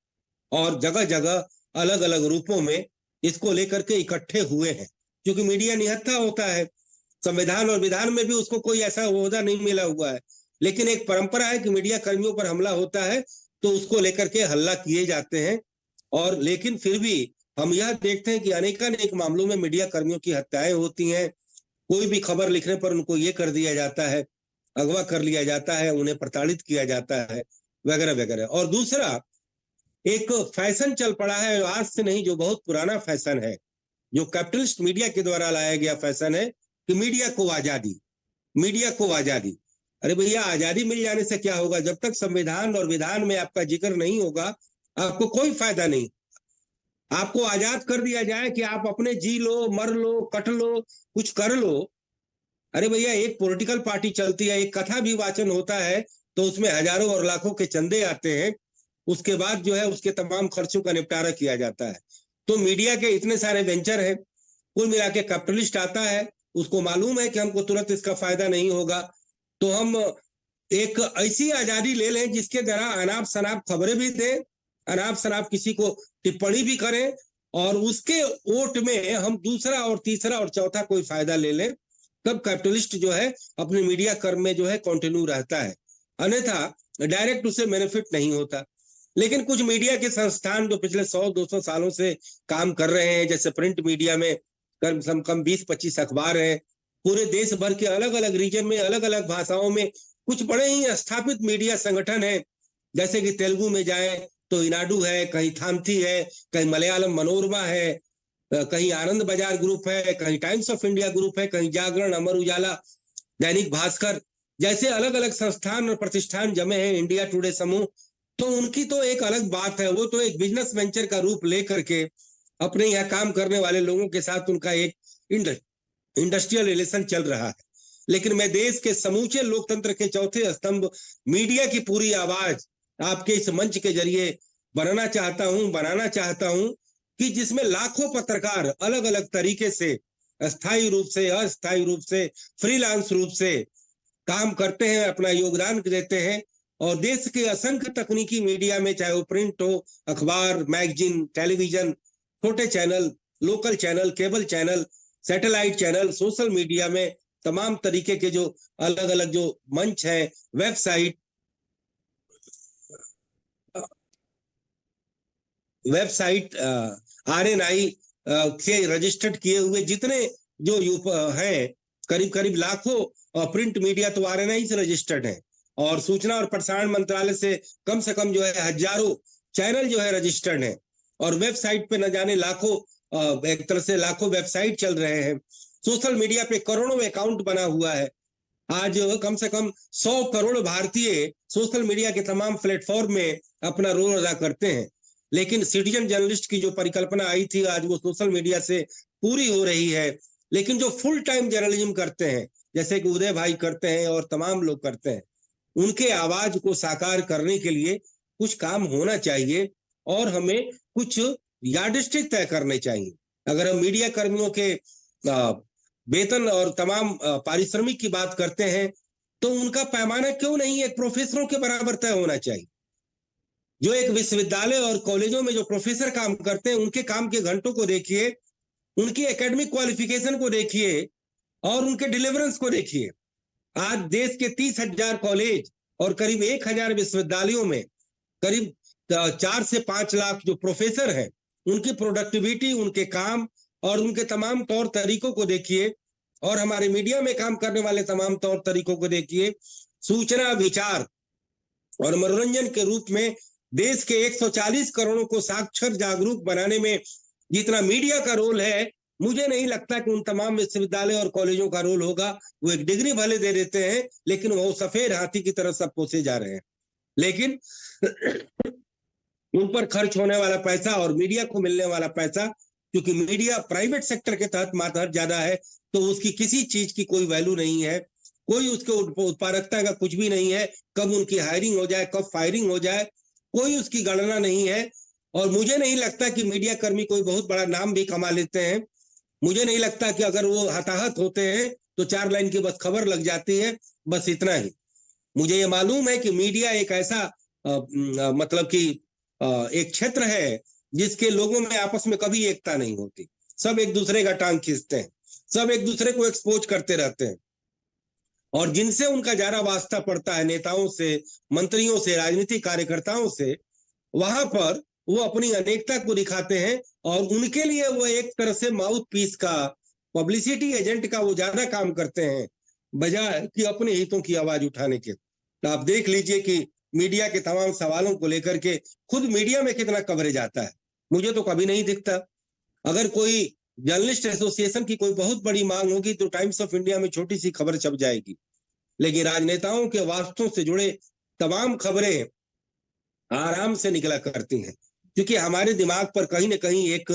और जगह जगह अलग अलग रूपों में इसको लेकर के इकट्ठे हुए हैं, क्योंकि मीडिया निहत्था होता है। संविधान और विधान में भी उसको कोई ऐसा ओहदा नहीं मिला हुआ है, लेकिन एक परंपरा है कि मीडिया कर्मियों पर हमला होता है तो उसको लेकर के हल्ला किए जाते हैं। और लेकिन फिर भी हम यह देखते हैं कि अनेकानेक मामलों में मीडिया कर्मियों की हत्याएं होती हैं। कोई भी खबर लिखने पर उनको ये कर दिया जाता है, अगवा कर लिया जाता है, उन्हें प्रताड़ित किया जाता है, वगैरह वगैरह। और दूसरा एक फैशन चल पड़ा है, आज से नहीं, जो बहुत पुराना फैशन है, जो कैपिटलिस्ट मीडिया के द्वारा लाया गया फैशन है कि मीडिया को आजादी, मीडिया को आजादी। अरे भैया, आजादी मिल जाने से क्या होगा? जब तक संविधान और विधान में आपका जिक्र नहीं होगा आपको कोई फायदा नहीं। आपको आजाद कर दिया जाए कि आप अपने जी लो, मर लो, कट लो, कुछ कर लो। अरे भैया, एक पॉलिटिकल पार्टी चलती है, एक कथा भी वाचन होता है तो उसमें हजारों और लाखों के चंदे आते हैं, उसके बाद जो है उसके तमाम खर्चों का निपटारा किया जाता है। तो मीडिया के इतने सारे वेंचर हैं, कुल मिला के कैपिटलिस्ट आता है, उसको मालूम है कि हमको तुरंत इसका फायदा नहीं होगा, तो हम एक ऐसी आजादी ले लें जिसके द्वारा अनाप शनाप खबरें भी दें, अनाप शनाप किसी को टिप्पणी भी करें, और उसके वोट में हम दूसरा और तीसरा और चौथा कोई फायदा ले लें। तब कैपिटलिस्ट जो है अपने मीडिया कर्म में जो है कंटिन्यू रहता है, अन्यथा डायरेक्ट उसे बेनिफिट नहीं होता। लेकिन कुछ मीडिया के संस्थान जो पिछले 100-200 सालों से काम कर रहे हैं, जैसे प्रिंट मीडिया में कम से कम 20-25 अखबार हैं, पूरे देश भर के अलग अलग रीजन में अलग अलग भाषाओं में कुछ बड़े ही स्थापित मीडिया संगठन है। जैसे कि तेलुगु में जाए तो इनाडू है, कहीं थांथी है, कहीं मलयालम मनोरमा है, कहीं आनंद बाजार ग्रुप है, कहीं टाइम्स ऑफ इंडिया ग्रुप है, कहीं जागरण, अमर उजाला, दैनिक भास्कर, जैसे अलग अलग संस्थान और प्रतिष्ठान जमे हैं, इंडिया टुडे समूह। तो उनकी तो एक अलग बात है, वो तो एक बिजनेस वेंचर का रूप लेकर के अपने यहाँ काम करने वाले लोगों के साथ उनका एक इंडस्ट्रियल रिलेशन चल रहा है। लेकिन मैं देश के समूचे लोकतंत्र के चौथे स्तंभ मीडिया की पूरी आवाज आपके इस मंच के जरिए बनाना चाहता हूं कि जिसमें लाखों पत्रकार अलग अलग तरीके से अस्थायी रूप से, अस्थायी रूप से, फ्रीलांस रूप से काम करते हैं, अपना योगदान देते हैं और देश के असंख्य तकनीकी मीडिया में, चाहे वो प्रिंट हो, अखबार, मैगजीन, टेलीविजन, छोटे channel, local channel, cable channel, satellite channel, social media में तमाम तरीके के जो अलग अलग जो मंच है, वेबसाइट RNI के रजिस्टर्ड किए हुए जितने जो हैं, करीब करीब लाखों प्रिंट मीडिया तो RNI से रजिस्टर्ड है और सूचना और प्रसारण मंत्रालय से कम जो है हजारों चैनल जो है रजिस्टर्ड है और वेबसाइट पे न जाने लाखों, एक तरह से लाखों वेबसाइट चल रहे हैं। सोशल मीडिया पे करोड़ों अकाउंट बना हुआ है। आज कम से कम 100 करोड़ भारतीय सोशल मीडिया के तमाम प्लेटफॉर्म में अपना रोल अदा करते हैं। लेकिन सिटीजन जर्नलिस्ट की जो परिकल्पना आई थी, आज वो सोशल मीडिया से पूरी हो रही है। लेकिन जो फुल टाइम जर्नलिज्म करते हैं, जैसे कि उदय भाई करते हैं और तमाम लोग करते हैं, उनके आवाज को साकार करने के लिए कुछ काम होना चाहिए और हमें कुछ यार्डस्टिक तय करने चाहिए। अगर हम मीडिया कर्मियों के वेतन और तमाम पारिश्रमिक की बात करते हैं तो उनका पैमाना क्यों नहीं एक प्रोफेसरों के बराबर तय होना चाहिए। जो एक विश्वविद्यालय और कॉलेजों में जो प्रोफेसर काम करते हैं, उनके काम के घंटों को देखिए, उनकी एकेडमिक क्वालिफिकेशन को देखिए और उनके डिलीवरेंस को देखिए। आज देश के 30,000 कॉलेज और करीब 1,000 विश्वविद्यालयों में करीब 4 से 5 लाख जो प्रोफेसर हैं, उनकी प्रोडक्टिविटी, उनके काम और उनके तमाम तौर तरीकों को देखिए और हमारे मीडिया में काम करने वाले तमाम तौर तरीकों को देखिए। सूचना, विचार और मनोरंजन के रूप में देश के 140 करोड़ों को साक्षर जागरूक बनाने में जितना मीडिया का रोल है, मुझे नहीं लगता कि उन तमाम विश्वविद्यालय और कॉलेजों का रोल होगा। वो एक डिग्री भले दे देते हैं, लेकिन वो सफेद हाथी की तरह सब पोसे जा रहे हैं। लेकिन उन पर खर्च होने वाला पैसा और मीडिया को मिलने वाला पैसा, क्योंकि मीडिया प्राइवेट सेक्टर के तहत मातहत ज्यादा है, तो उसकी किसी चीज की कोई वैल्यू नहीं है, कोई उसके उत्पादकता का कुछ भी नहीं है। कब उनकी हायरिंग हो जाए, कब फायरिंग हो जाए, कोई उसकी गणना नहीं है। और मुझे नहीं लगता कि मीडिया कर्मी कोई बहुत बड़ा नाम भी कमा लेते हैं। मुझे नहीं लगता कि अगर वो हताहत होते हैं तो 4 लाइन की बस खबर लग जाती है, बस इतना ही। मुझे ये मालूम है कि मीडिया एक ऐसा मतलब कि एक क्षेत्र है जिसके लोगों में आपस में कभी एकता नहीं होती। सब एक दूसरे का टांग खींचते हैं, सब एक दूसरे को एक्सपोज करते रहते हैं और जिनसे उनका ज्यादा वास्ता पड़ता है, नेताओं से, मंत्रियों से, राजनीतिक कार्यकर्ताओं से, वहां पर वो अपनी अनेकता को दिखाते हैं और उनके लिए वो एक तरह से माउथ पीस का, पब्लिसिटी एजेंट का वो ज्यादा काम करते हैं बजाय कि अपने हितों की आवाज उठाने के। तो आप देख लीजिए कि मीडिया के तमाम सवालों को लेकर के खुद मीडिया में कितना कवरेज आता है, मुझे तो कभी नहीं दिखता। अगर कोई जर्नलिस्ट एसोसिएशन की कोई बहुत बड़ी मांग होगी तो टाइम्स ऑफ इंडिया में छोटी सी खबर छप जाएगी, लेकिन राजनेताओं के वास्तों से जुड़े तमाम खबरें आराम से निकला करती हैं, क्योंकि हमारे दिमाग पर कहीं ना कहीं एक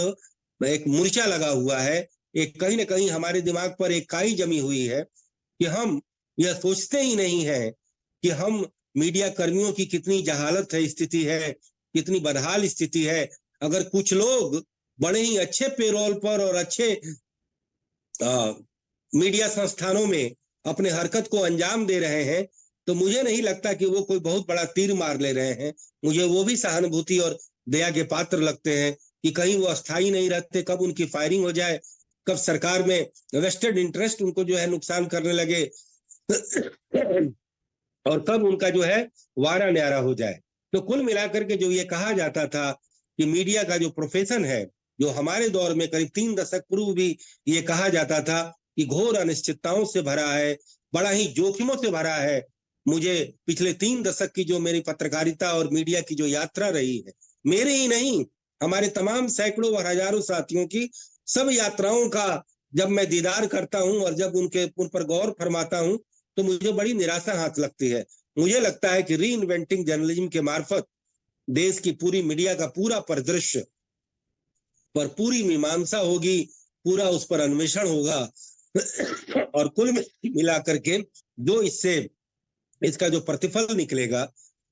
मूर्छा लगा हुआ है, एक कहीं ना कहीं हमारे दिमाग पर एक काई जमी हुई है कि हम यह सोचते ही नहीं है कि हम मीडिया कर्मियों की कितनी जहालत है, स्थिति है, कितनी बदहाल स्थिति है। अगर कुछ लोग बड़े ही अच्छे पेरोल पर और अच्छे मीडिया संस्थानों में अपने हरकत को अंजाम दे रहे हैं तो मुझे नहीं लगता कि वो कोई बहुत बड़ा तीर मार ले रहे हैं। मुझे वो भी सहानुभूति और दया के पात्र लगते हैं कि कहीं वो अस्थायी नहीं रहते, कब उनकी फायरिंग हो जाए, कब सरकार में वेस्टेड इंटरेस्ट उनको जो है नुकसान करने लगे और कब उनका जो है वारा न्यारा हो जाए। तो कुल मिलाकर के जो ये कहा जाता था कि मीडिया का जो प्रोफेशन है, जो हमारे दौर में करीब 3 दशक पूर्व भी ये कहा जाता था कि घोर अनिश्चितताओं से भरा है, बड़ा ही जोखिमों से भरा है। मुझे पिछले 3 दशक की जो मेरी पत्रकारिता और मीडिया की जो यात्रा रही है, मेरे ही नहीं, हमारे तमाम सैकड़ों और हजारों साथियों की सब यात्राओं का जब मैं दीदार करता हूं और जब उन पर गौर फरमाता हूं तो मुझे बड़ी निराशा हाथ लगती है। मुझे लगता है कि री इन्वेंटिंग जर्नलिज्म के मार्फत देश की पूरी मीडिया का पूरा परिदृश्य पर पूरी मीमांसा होगी, पूरा उस पर अन्वेषण होगा और कुल मिलाकर के जो इसका जो प्रतिफल निकलेगा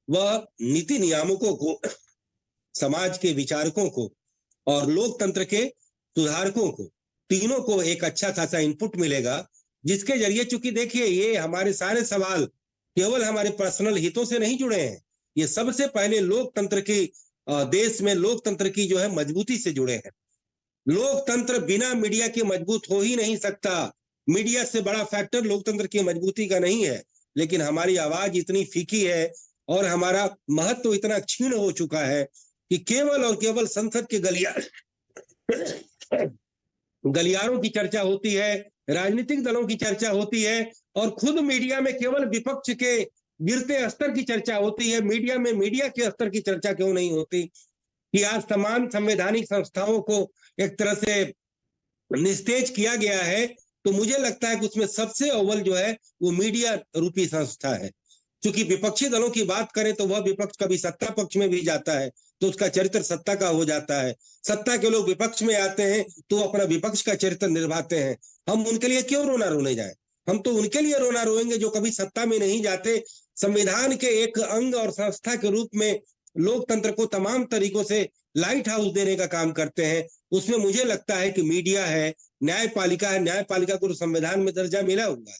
वह नीति नियामकों को, समाज के विचारकों को और लोकतंत्र के सुधारकों को, तीनों को एक अच्छा खासा इनपुट मिलेगा, जिसके जरिए, चूंकि देखिए ये हमारे सारे सवाल केवल हमारे पर्सनल हितों से नहीं जुड़े हैं, ये सबसे पहले लोकतंत्र की, देश में लोकतंत्र की जो है मजबूती से जुड़े हैं। लोकतंत्र बिना मीडिया के मजबूत हो ही नहीं सकता। मीडिया से बड़ा फैक्टर लोकतंत्र की मजबूती का नहीं है, लेकिन हमारी आवाज इतनी फीकी है और हमारा महत्व इतना क्षीण हो चुका है कि केवल और केवल संसद के गलियारों की चर्चा होती है, राजनीतिक दलों की चर्चा होती है, और खुद मीडिया में केवल विपक्ष के गिरते स्तर की चर्चा होती है। मीडिया में मीडिया के स्तर की चर्चा क्यों नहीं होती कि आज तमाम संवैधानिक संस्थाओं को एक तरह से निस्तेज किया गया है। तो मुझे लगता है कि उसमें सबसे अव्वल जो है वो मीडिया रूपी संस्था है। क्योंकि विपक्षी दलों की बात करें तो वह विपक्ष कभी सत्ता पक्ष में भी जाता है तो उसका चरित्र सत्ता का हो जाता है, सत्ता के लोग विपक्ष में आते हैं तो अपना विपक्ष का चरित्र निभाते हैं। हम उनके लिए क्यों रोने जाए? हम तो उनके लिए रोएंगे जो कभी सत्ता में नहीं जाते, संविधान के एक अंग और संस्था के रूप में लोकतंत्र को तमाम तरीकों से लाइट हाउस देने का काम करते हैं। उसमें मुझे लगता है कि मीडिया है, न्यायपालिका है, न्यायपालिका को संविधान में दर्जा मिला हुआ है,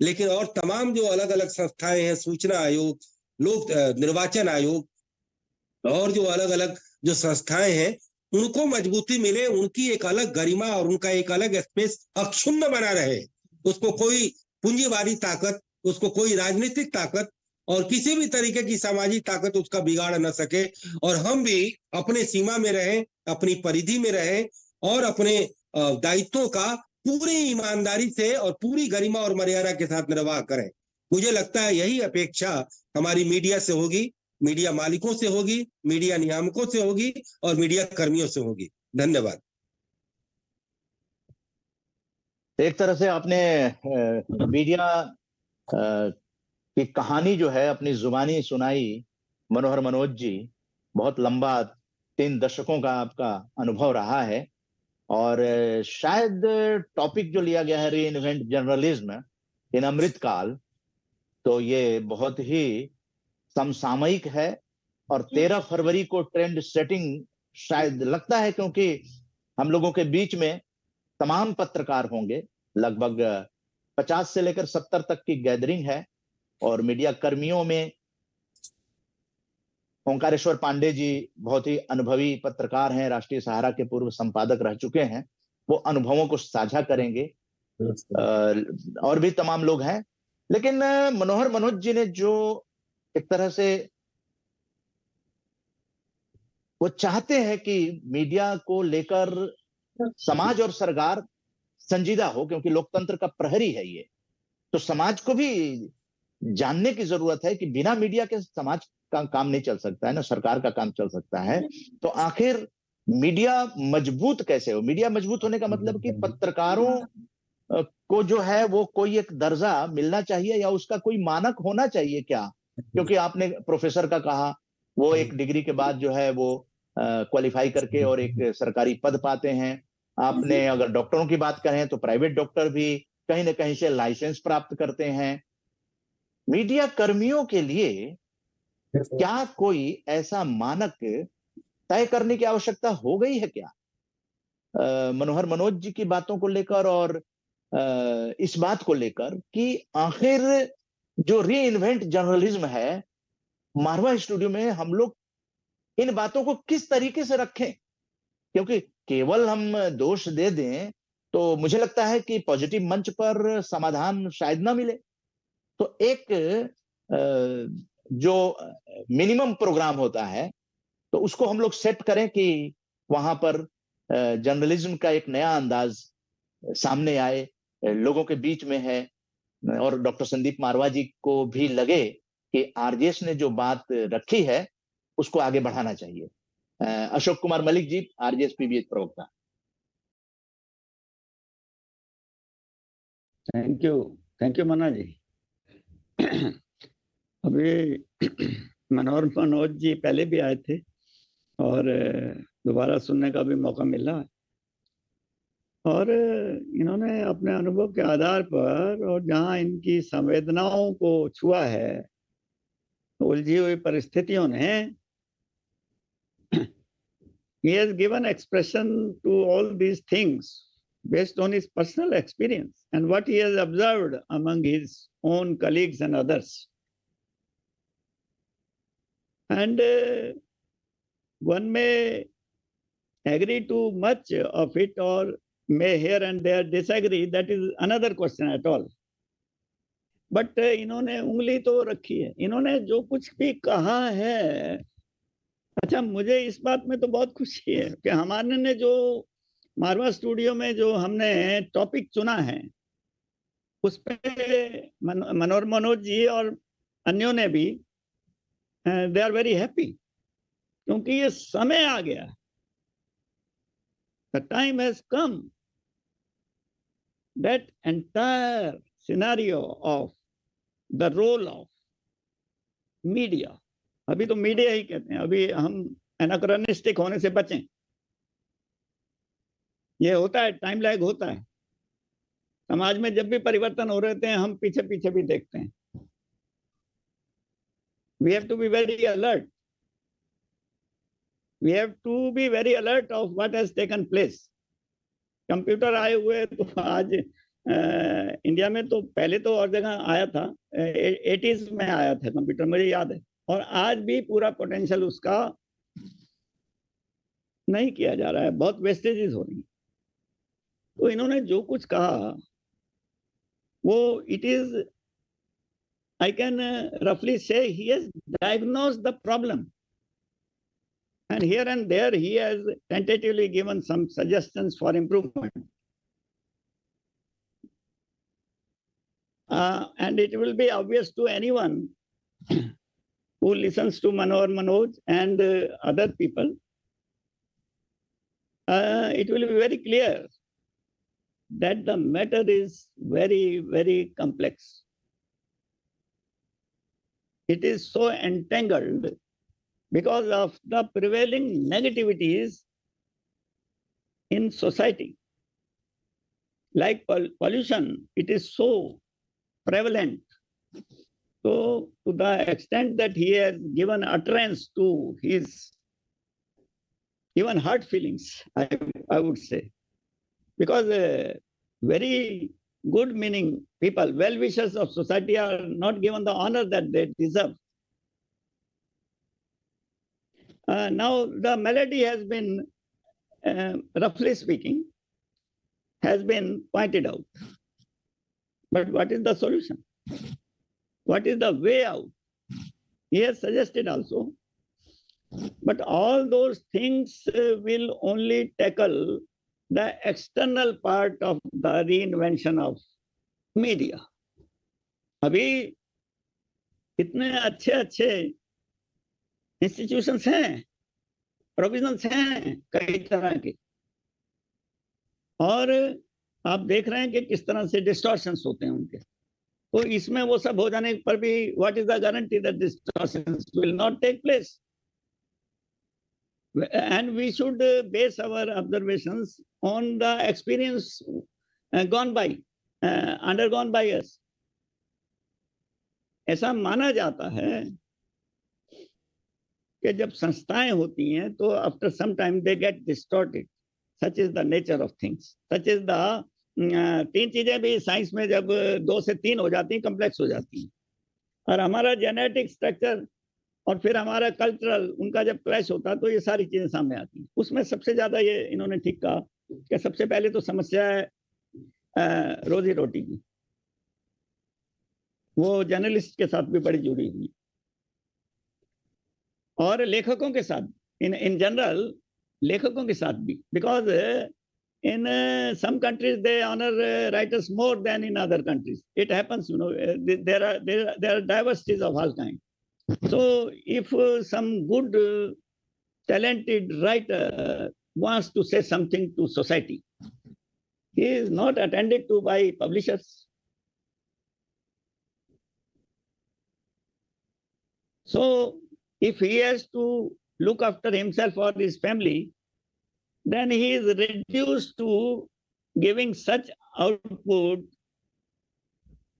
लेकिन और तमाम जो अलग अलग संस्थाएं हैं, सूचना आयोग, लोक निर्वाचन आयोग और जो अलग अलग जो संस्थाएं हैं, उनको मजबूती मिले, उनकी एक अलग गरिमा और उनका एक अलग स्पेस अक्षुण्ण बना रहे। उसको कोई पूंजीवादी ताकत, उसको कोई राजनीतिक ताकत और किसी भी तरीके की सामाजिक ताकत उसका बिगाड़ न सके, और हम भी अपने सीमा में रहें, अपनी परिधि में रहें और अपने दायित्वों का पूरी ईमानदारी से और पूरी गरिमा और मर्यादा के साथ निर्वाह करें। मुझे लगता है यही अपेक्षा हमारी मीडिया से होगी, मीडिया मालिकों से होगी, मीडिया नियामकों से होगी और मीडिया कर्मियों से होगी। धन्यवाद। एक तरह से आपने मीडिया की कहानी जो है अपनी जुबानी सुनाई। मनोहर मनोज जी, बहुत लंबा 3 दशकों का आपका अनुभव रहा है और शायद टॉपिक जो लिया गया है री इन्वेंट जर्नलिज्म इन अमृतकाल, तो ये बहुत ही समसामयिक है और 13 फरवरी को ट्रेंड सेटिंग शायद लगता है, क्योंकि हम लोगों के बीच में तमाम पत्रकार होंगे, लगभग 50 से लेकर 70 तक की गैदरिंग है और मीडिया कर्मियों में ओंकारेश्वर पांडे जी बहुत ही अनुभवी पत्रकार हैं, राष्ट्रीय सहारा के पूर्व संपादक रह चुके हैं, वो अनुभवों को साझा करेंगे। और भी तमाम लोग हैं, लेकिन मनोहर मनोज जी ने जो एक तरह से वो चाहते हैं कि मीडिया को लेकर समाज और सरकार संजीदा हो, क्योंकि लोकतंत्र का प्रहरी है ये, तो समाज को भी जानने की जरूरत है कि बिना मीडिया के समाज का काम नहीं चल सकता है, ना सरकार का काम चल सकता है। तो आखिर मीडिया मजबूत कैसे हो? मीडिया मजबूत होने का मतलब कि पत्रकारों को जो है वो कोई एक दर्जा मिलना चाहिए या उसका कोई मानक होना चाहिए क्या? क्योंकि आपने प्रोफेसर का कहा, वो एक डिग्री के बाद जो है वो क्वालिफाई करके और एक सरकारी पद पाते हैं। आपने अगर डॉक्टरों की बात करें तो प्राइवेट डॉक्टर भी कहीं ना कहीं से लाइसेंस प्राप्त करते हैं। मीडिया कर्मियों के लिए क्या कोई ऐसा मानक तय करने की आवश्यकता हो गई है क्या? मनोहर मनोज जी की बातों को लेकर और इस बात को लेकर कि आखिर जो री इन्वेंट जर्नलिज्म है, मारवा स्टूडियो में हम लोग इन बातों को किस तरीके से रखें? क्योंकि केवल हम दोष दे दें तो मुझे लगता है कि पॉजिटिव मंच पर समाधान शायद ना मिले। तो एक जो मिनिमम प्रोग्राम होता है तो उसको हम लोग सेट करें कि वहां पर जर्नलिज्म का एक नया अंदाज सामने आए, लोगों के बीच में है, और डॉक्टर संदीप मारवा जी को भी लगे कि आरजेएस ने जो बात रखी है उसको आगे बढ़ाना चाहिए। अशोक कुमार मलिक जी, आरजेएस पीबीएच प्रवक्ता। थैंक यू मना जी। अभी मनोहर मनोज जी पहले भी आए थे और दोबारा सुनने का भी मौका मिला और इन्होंने अपने अनुभव के आधार पर और जहां इनकी संवेदनाओं को छुआ है, उलझी हुई परिस्थितियों ने, he has given expression to all these things based on his personal experience and what he has observed among his own colleagues and others. And one may agree to much of it or may here and there disagree. That is another question at all. But इन्होंने उंगली तो रखी है, इन्होंने जो कुछ भी कहा है। अच्छा, मुझे इस बात में तो बहुत खुशी है कि हमारे ने जो मारवा स्टूडियो में जो हमने टॉपिक चुना है, उस पे मनोज जी और अन्यों ने भी दे आर वेरी हैप्पी, क्योंकि ये समय आ गया, the time has come, that entire scenario of the role of media, अभी तो मीडिया ही कहते हैं, अभी हम एनाक्रोनिस्टिक होने से बचें। ये होता है, टाइम लैग होता है समाज में, जब भी परिवर्तन हो रहे थे हम पीछे पीछे भी देखते हैं। We have to be very alert. We have to be very alert of what has taken place. Computer आए हुए तो आज इंडिया में तो पहले तो और जगह आया था, 80s में आया था कंप्यूटर, मुझे याद है, और आज भी पूरा पोटेंशियल उसका नहीं किया जा रहा है, बहुत वेस्टेजेस हो रही है। तो इन्होंने जो कुछ कहा वो it is, I can roughly say he has diagnosed the problem. And here and there he has tentatively given some suggestions for improvement. And it will be obvious to anyone who listens to Manoj and other people, it will be very clear that the matter is very, very complex. It is so entangled because of the prevailing negativities in society. Like pollution, it is so prevalent. So to the extent that he has given utterance to his even hurt feelings, I would say, because very good meaning people, well-wishers of society are not given the honor that they deserve. Now the malady has been, roughly speaking, has been pointed out. But what is the solution? What is the way out? He has suggested also. But all those things will only tackle the external part of the reinvention of media. अभी इतने अच्छे अच्छे institutions हैं, provisions हैं कई तरह के, और आप देख रहे हैं कि किस तरह से डिस्टॉर्शंस होते हैं उनके। तो इसमें वो सब हो जाने पर भी what is the guarantee that distortions will not take place? And we should base our observations on the experience gone by, undergone by us. ऐसा माना जाता है कि जब संस्थाएं होती हैं तो after some time they get distorted. Such is the nature of things. Such is the तीन चीजें भी साइंस में जब 2 से 3 हो जाती हैं, कम्प्लेक्स हो जाती हैं। और हमारा जेनेटिक स्ट्रक्चर और फिर हमारा कल्चरल, उनका जब क्लैश होता है तो ये सारी चीजें सामने आती हैं। उसमें सबसे ज्यादा ये इन्होंने ठीक कहा कि सबसे पहले तो समस्या है रोजी रोटी की, वो जर्नलिस्ट के साथ भी बड़ी जुड़ी हुई, और लेखकों के साथ, इन जनरल लेखकों के साथ भी, because in some countries they honor writers more than in other countries. It happens, you know, there are diversities of all kinds. So if some good talented writer wants to say something to society, he is not attended to by publishers. So if he has to look after himself or his family, then he is reduced to giving such output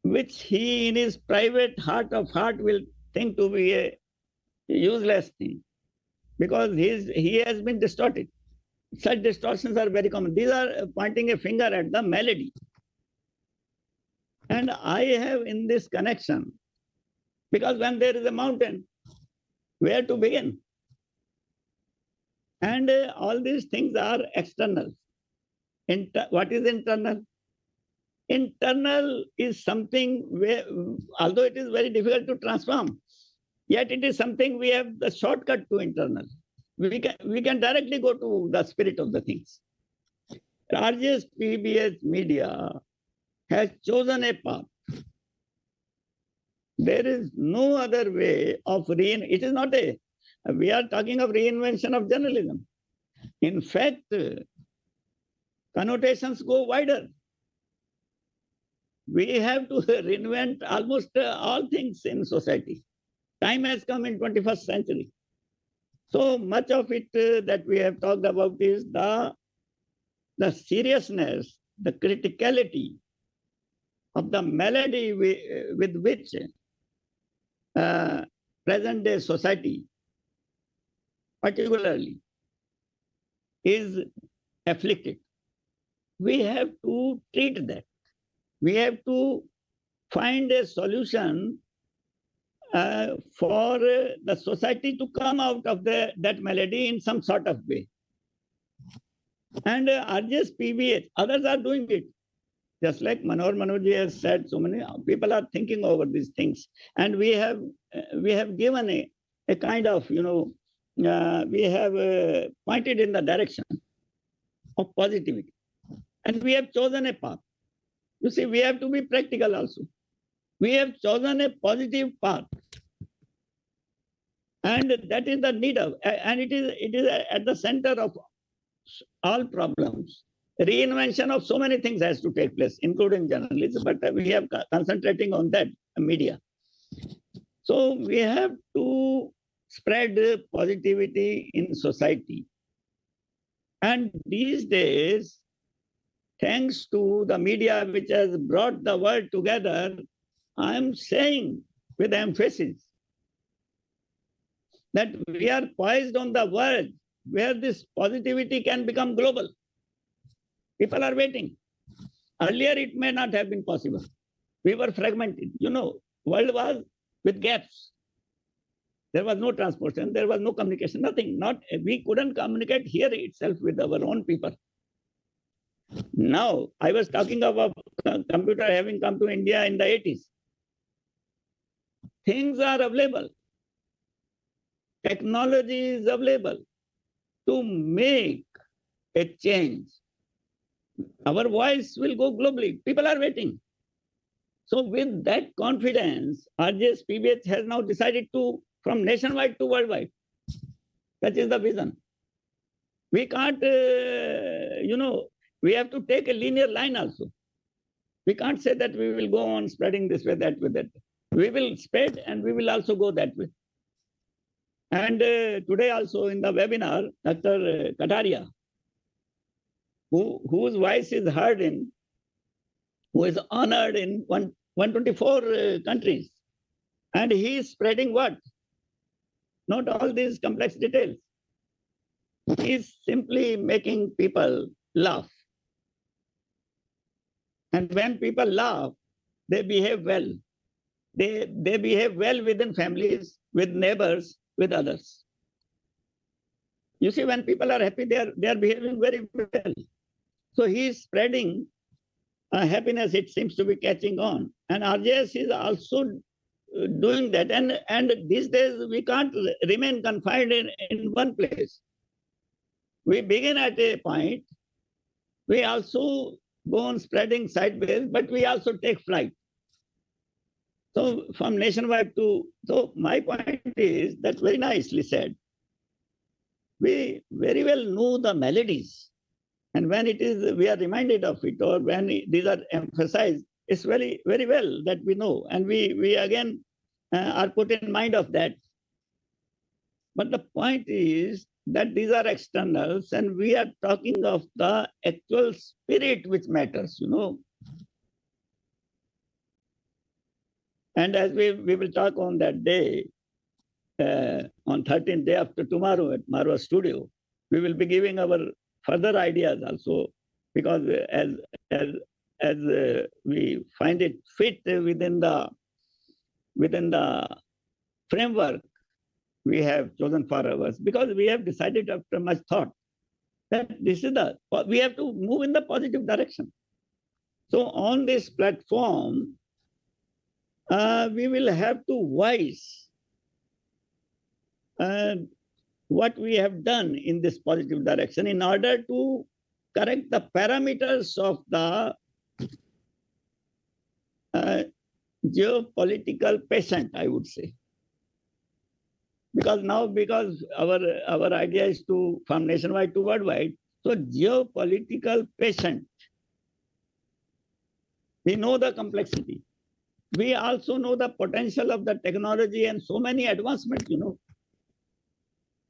which he in his private heart of heart will think to be a useless thing, because he has been distorted. Such distortions are very common. These are pointing a finger at the malady. And I have in this connection, because when there is a mountain, where to begin? And all these things are external. What is internal? Internal is something where, although it is very difficult to transform, yet it is something we have the shortcut to internal. We can directly go to the spirit of the things. RJS PBS Media has chosen a path. There is no other way of it is not we are talking of reinvention of journalism. In fact, connotations go wider. We have to reinvent almost all things in society. Time has come in 21st century. So much of it that we have talked about is the seriousness, the criticality of the malady with which present day society particularly is afflicted. We have to treat that. We have to find a solution for the society to come out of that malady in some sort of way. And RJS PBS, others are doing it. Just like Manohar Manoj has said, so many people are thinking over these things. And we have given a kind of, we have pointed in the direction of positivity. And we have chosen a path. You see, we have to be practical also. We have chosen a positive path. And that is the need of, and it is at the center of all problems. Reinvention of so many things has to take place, including journalism, but we are concentrating on that, media. So we have to spread positivity in society. And these days, thanks to the media which has brought the world together, I am saying with emphasis that we are poised on the verge where this positivity can become global. People are waiting. Earlier, it may not have been possible. We were fragmented. World was with gaps. There was no transportation, there was no communication, nothing. We couldn't communicate here itself with our own people. Now, I was talking about computer having come to India in the 80s. Things are available. Technology is available to make a change. Our voice will go globally. People are waiting. So with that confidence, RJS PBS has now decided to, from nationwide to worldwide. That is the vision. We can't, we have to take a linear line also. We can't say that we will go on spreading this way, that way, that way. We will spread and we will also go that way. And today also in the webinar, Dr. Kataria, whose voice is heard in, who is honored in 124 countries. And he is spreading what? Not all these complex details. He is simply making people laugh. And when people laugh, they behave well. They behave well within families, with neighbors, with others. You see, when people are happy, they are behaving very well. So he is spreading happiness, it seems to be catching on. And RJS is also doing that. And these days, we can't remain confined in one place. We begin at a point. We also go on spreading sideways, but we also take flight. So from nationwide to, so my point is that very nicely said. We very well know the maladies. And when it is, we are reminded of it, or when these are emphasized, it's very, very well that we know. And we again are put in mind of that. But the point is that these are externals, and we are talking of the actual spirit which matters, you know. And as we will talk on that day, on 13th day after tomorrow at Marwa Studio, we will be giving our further ideas also, because as we find it fit within the framework we have chosen for us, because we have decided after much thought that this is we have to move in the positive direction. So on this platform, we will have to voice what we have done in this positive direction in order to correct the parameters of the geopolitical patient, I would say. Because our idea is to from nationwide to worldwide, so geopolitical patient. We know the complexity. We also know the potential of the technology and so many advancements, you know.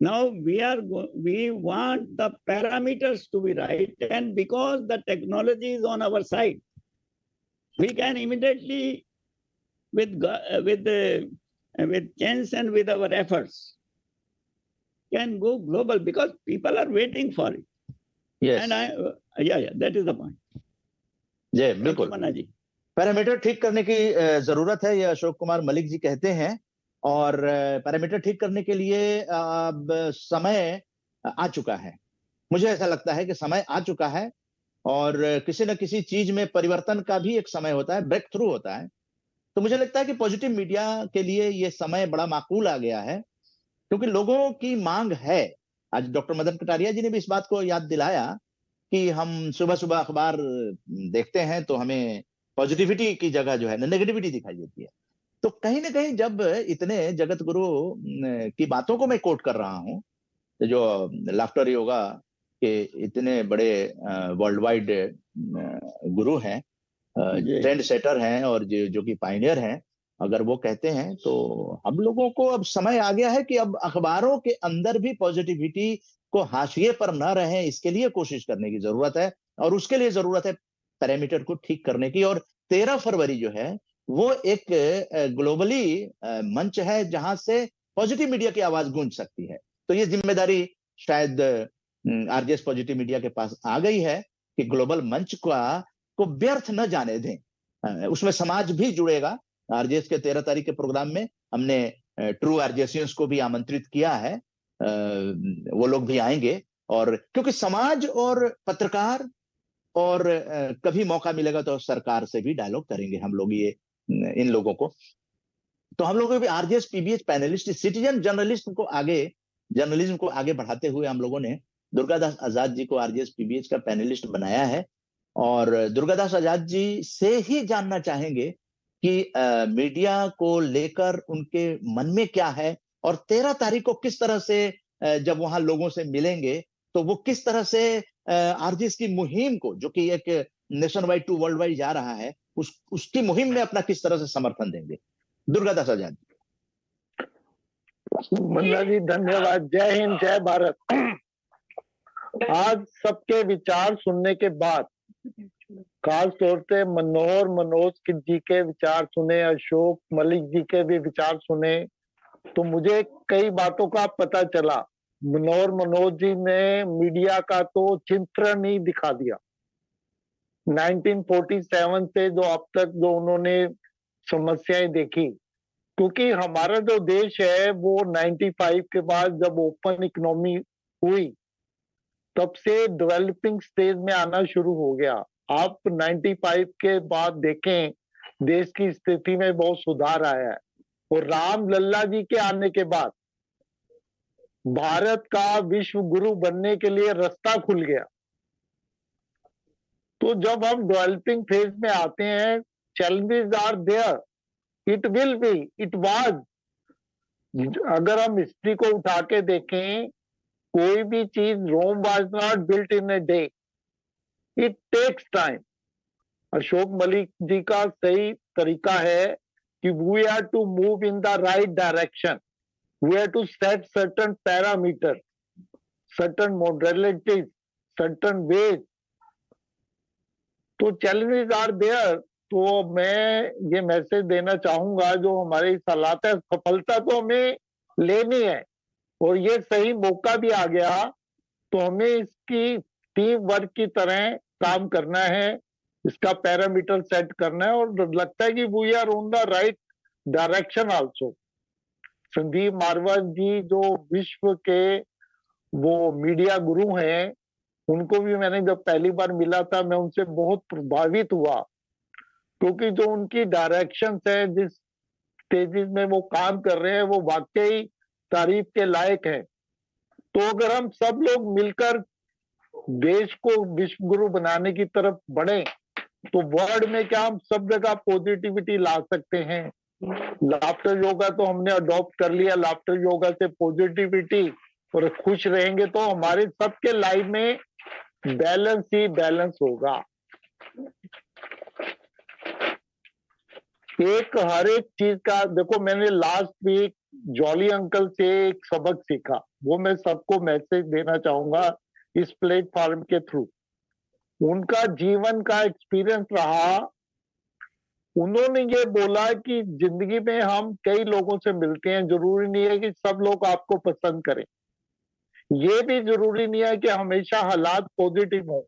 Now we want the parameters to be right, and because the technology is on our side, we can immediately with chance and with our efforts can go global, because people are waiting for it. Yes. And that is the point. जी बिल्कुल, parameter ठीक करने की जरूरत है, ये अशोक कुमार मलिक जी कहते हैं। और पैरामीटर ठीक करने के लिए अब समय आ चुका है। मुझे ऐसा लगता है कि समय आ चुका है, और किसी न किसी चीज में परिवर्तन का भी एक समय होता है, ब्रेक थ्रू होता है। तो मुझे लगता है कि पॉजिटिव मीडिया के लिए ये समय बड़ा माकूल आ गया है, क्योंकि लोगों की मांग है। आज डॉक्टर मदन कटारिया जी ने भी इस बात को याद दिलाया कि हम सुबह सुबह अखबार देखते हैं तो हमें पॉजिटिविटी की जगह जो है नेगेटिविटी दिखाई देती है। तो कहीं ना कहीं जब इतने जगत गुरु की बातों को मैं कोट कर रहा हूं, जो लाफ्टर योगा के इतने बड़े वर्ल्ड वाइड गुरु हैं, ट्रेंड सेटर हैं, और जो कि पायनियर हैं, अगर वो कहते हैं तो हम लोगों को अब समय आ गया है कि अब अखबारों के अंदर भी पॉजिटिविटी को हाशिए पर न रहे, इसके लिए कोशिश करने की जरूरत है। और उसके लिए जरूरत है पैरामीटर को ठीक करने की। और 13 फरवरी जो है वो एक ग्लोबली मंच है जहां से पॉजिटिव मीडिया की आवाज गूंज सकती है। तो ये जिम्मेदारी शायद आरजेएस पॉजिटिव मीडिया के पास आ गई है कि ग्लोबल मंच को व्यर्थ न जाने दें। उसमें समाज भी जुड़ेगा। आरजेएस के 13 तारीख के प्रोग्राम में हमने ट्रू आरजेएसियंस को भी आमंत्रित किया है, वो लोग भी आएंगे। और क्योंकि समाज और पत्रकार, और कभी मौका मिलेगा तो सरकार से भी डायलॉग करेंगे हम लोग, ये इन लोगों को। तो हम लोगों भी RJS PBH panelist, citizen journalism को आगे बढ़ाते हुए हम लोगों ने दुर्गादास आजाद जी को आरजेएस पीबीएच का पैनलिस्ट बनाया है। और दुर्गादास आजाद जी से ही जानना चाहेंगे कि मीडिया को लेकर उनके मन में क्या है, और 13 तारीख को किस तरह से जब वहां लोगों से मिलेंगे तो वो किस तरह से आरजेएस की मुहिम को, जो कि एक नेशन वाइड टू वर्ल्ड वाइड जा रहा है, उसकी मुहिम में अपना किस तरह से समर्थन देंगे। दुर्गादास आजाद। मन्ना जी धन्यवाद। जय हिंद, जय भारत। आज सबके विचार सुनने के बाद, खास तौर से मनोज जी के विचार सुने, अशोक मलिक जी के भी विचार सुने, तो मुझे कई बातों का पता चला। मनोज जी ने मीडिया का तो चित्रण ही दिखा दिया। 1947 से जो अब तक जो उन्होंने समस्याएं देखी, क्योंकि हमारा जो देश है वो 95 के बाद जब ओपन इकोनॉमी हुई तब से डेवलपिंग स्टेज में आना शुरू हो गया। आप 95 के बाद देखें, देश की स्थिति में बहुत सुधार आया है। और राम लल्ला जी के आने के बाद भारत का विश्व गुरु बनने के लिए रास्ता खुल गया। तो जब हम डेवलपिंग फेज में आते हैं, challenges are there, it will be, it was. अगर हम हिस्ट्री को उठा के देखें, कोई भी चीज Rome was not built in a day, it takes time. Ashok Malik ji का सही तरीका है कि we are to move in the right direction, we are to set certain parameter. certain modalities, certain ways. तो challenges are there. तो मैं ये message देना चाहूंगा, जो हमारे हालात है, सफलता तो हमें लेनी है और ये सही मौका भी आ गया, तो हमें इसकी टीम वर्क की तरह काम करना है, इसका पैरामीटर सेट करना है, और लगता है कि we are on the right direction also. Sandeep Marwal ji जो विश्व के वो मीडिया गुरु हैं, उनको भी मैंने जब पहली बार मिला था, मैं उनसे बहुत प्रभावित हुआ, क्योंकि जो उनकी डायरेक्शन है, जिस स्टेजेस में वो काम कर रहे हैं, वो वाकई तारीफ के लायक है। तो अगर हम सब लोग मिलकर देश को विश्व गुरु बनाने की तरफ बढ़े, तो वर्ल्ड में क्या हम सब जगह पॉजिटिविटी ला सकते हैं। लाफ्टर योगा तो हमने अडॉप्ट कर लिया, लाफ्टर योगा से पॉजिटिविटी, और खुश रहेंगे तो हमारे सबके लाइफ में बैलेंस ही बैलेंस होगा। हर एक चीज का देखो, मैंने लास्ट वीक जॉली अंकल से एक सबक सीखा, वो मैं सबको मैसेज देना चाहूंगा इस प्लेटफॉर्म के थ्रू। उनका जीवन का एक्सपीरियंस रहा, उन्होंने ये बोला कि जिंदगी में हम कई लोगों से मिलते हैं, जरूरी नहीं है कि सब लोग आपको पसंद करें, ये भी जरूरी नहीं है कि हमेशा हालात पॉजिटिव हो,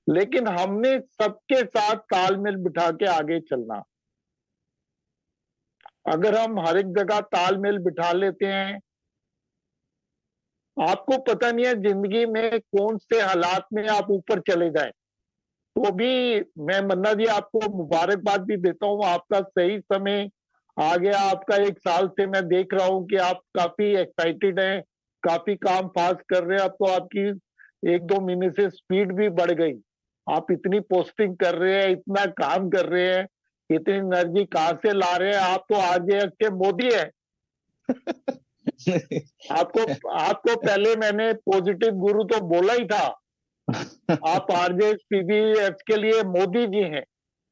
लेकिन हमने सबके साथ तालमेल बिठा के आगे चलना। अगर हम हर एक जगह तालमेल बिठा लेते हैं, आपको पता नहीं है जिंदगी में कौन से हालात में आप ऊपर चले जाएं। तो भी मैं मन्ना जी आपको मुबारकबाद भी देता हूँ, आपका सही समय आ गया। आपका 1 साल से मैं देख रहा हूँ कि आप काफी एक्साइटेड हैं, काफी काम फास्ट कर रहे हैं। अब तो आपकी 1-2 महीने से स्पीड भी बढ़ गई, आप इतनी पोस्टिंग कर रहे हैं, इतना काम कर रहे हैं, इतनी एनर्जी कहाँ से ला रहे हैं। आप तो आरजेएस के मोदी है। आपको पहले मैंने पॉजिटिव गुरु तो बोला ही था, आप आरजेएस पीबीएस के लिए मोदी जी हैं,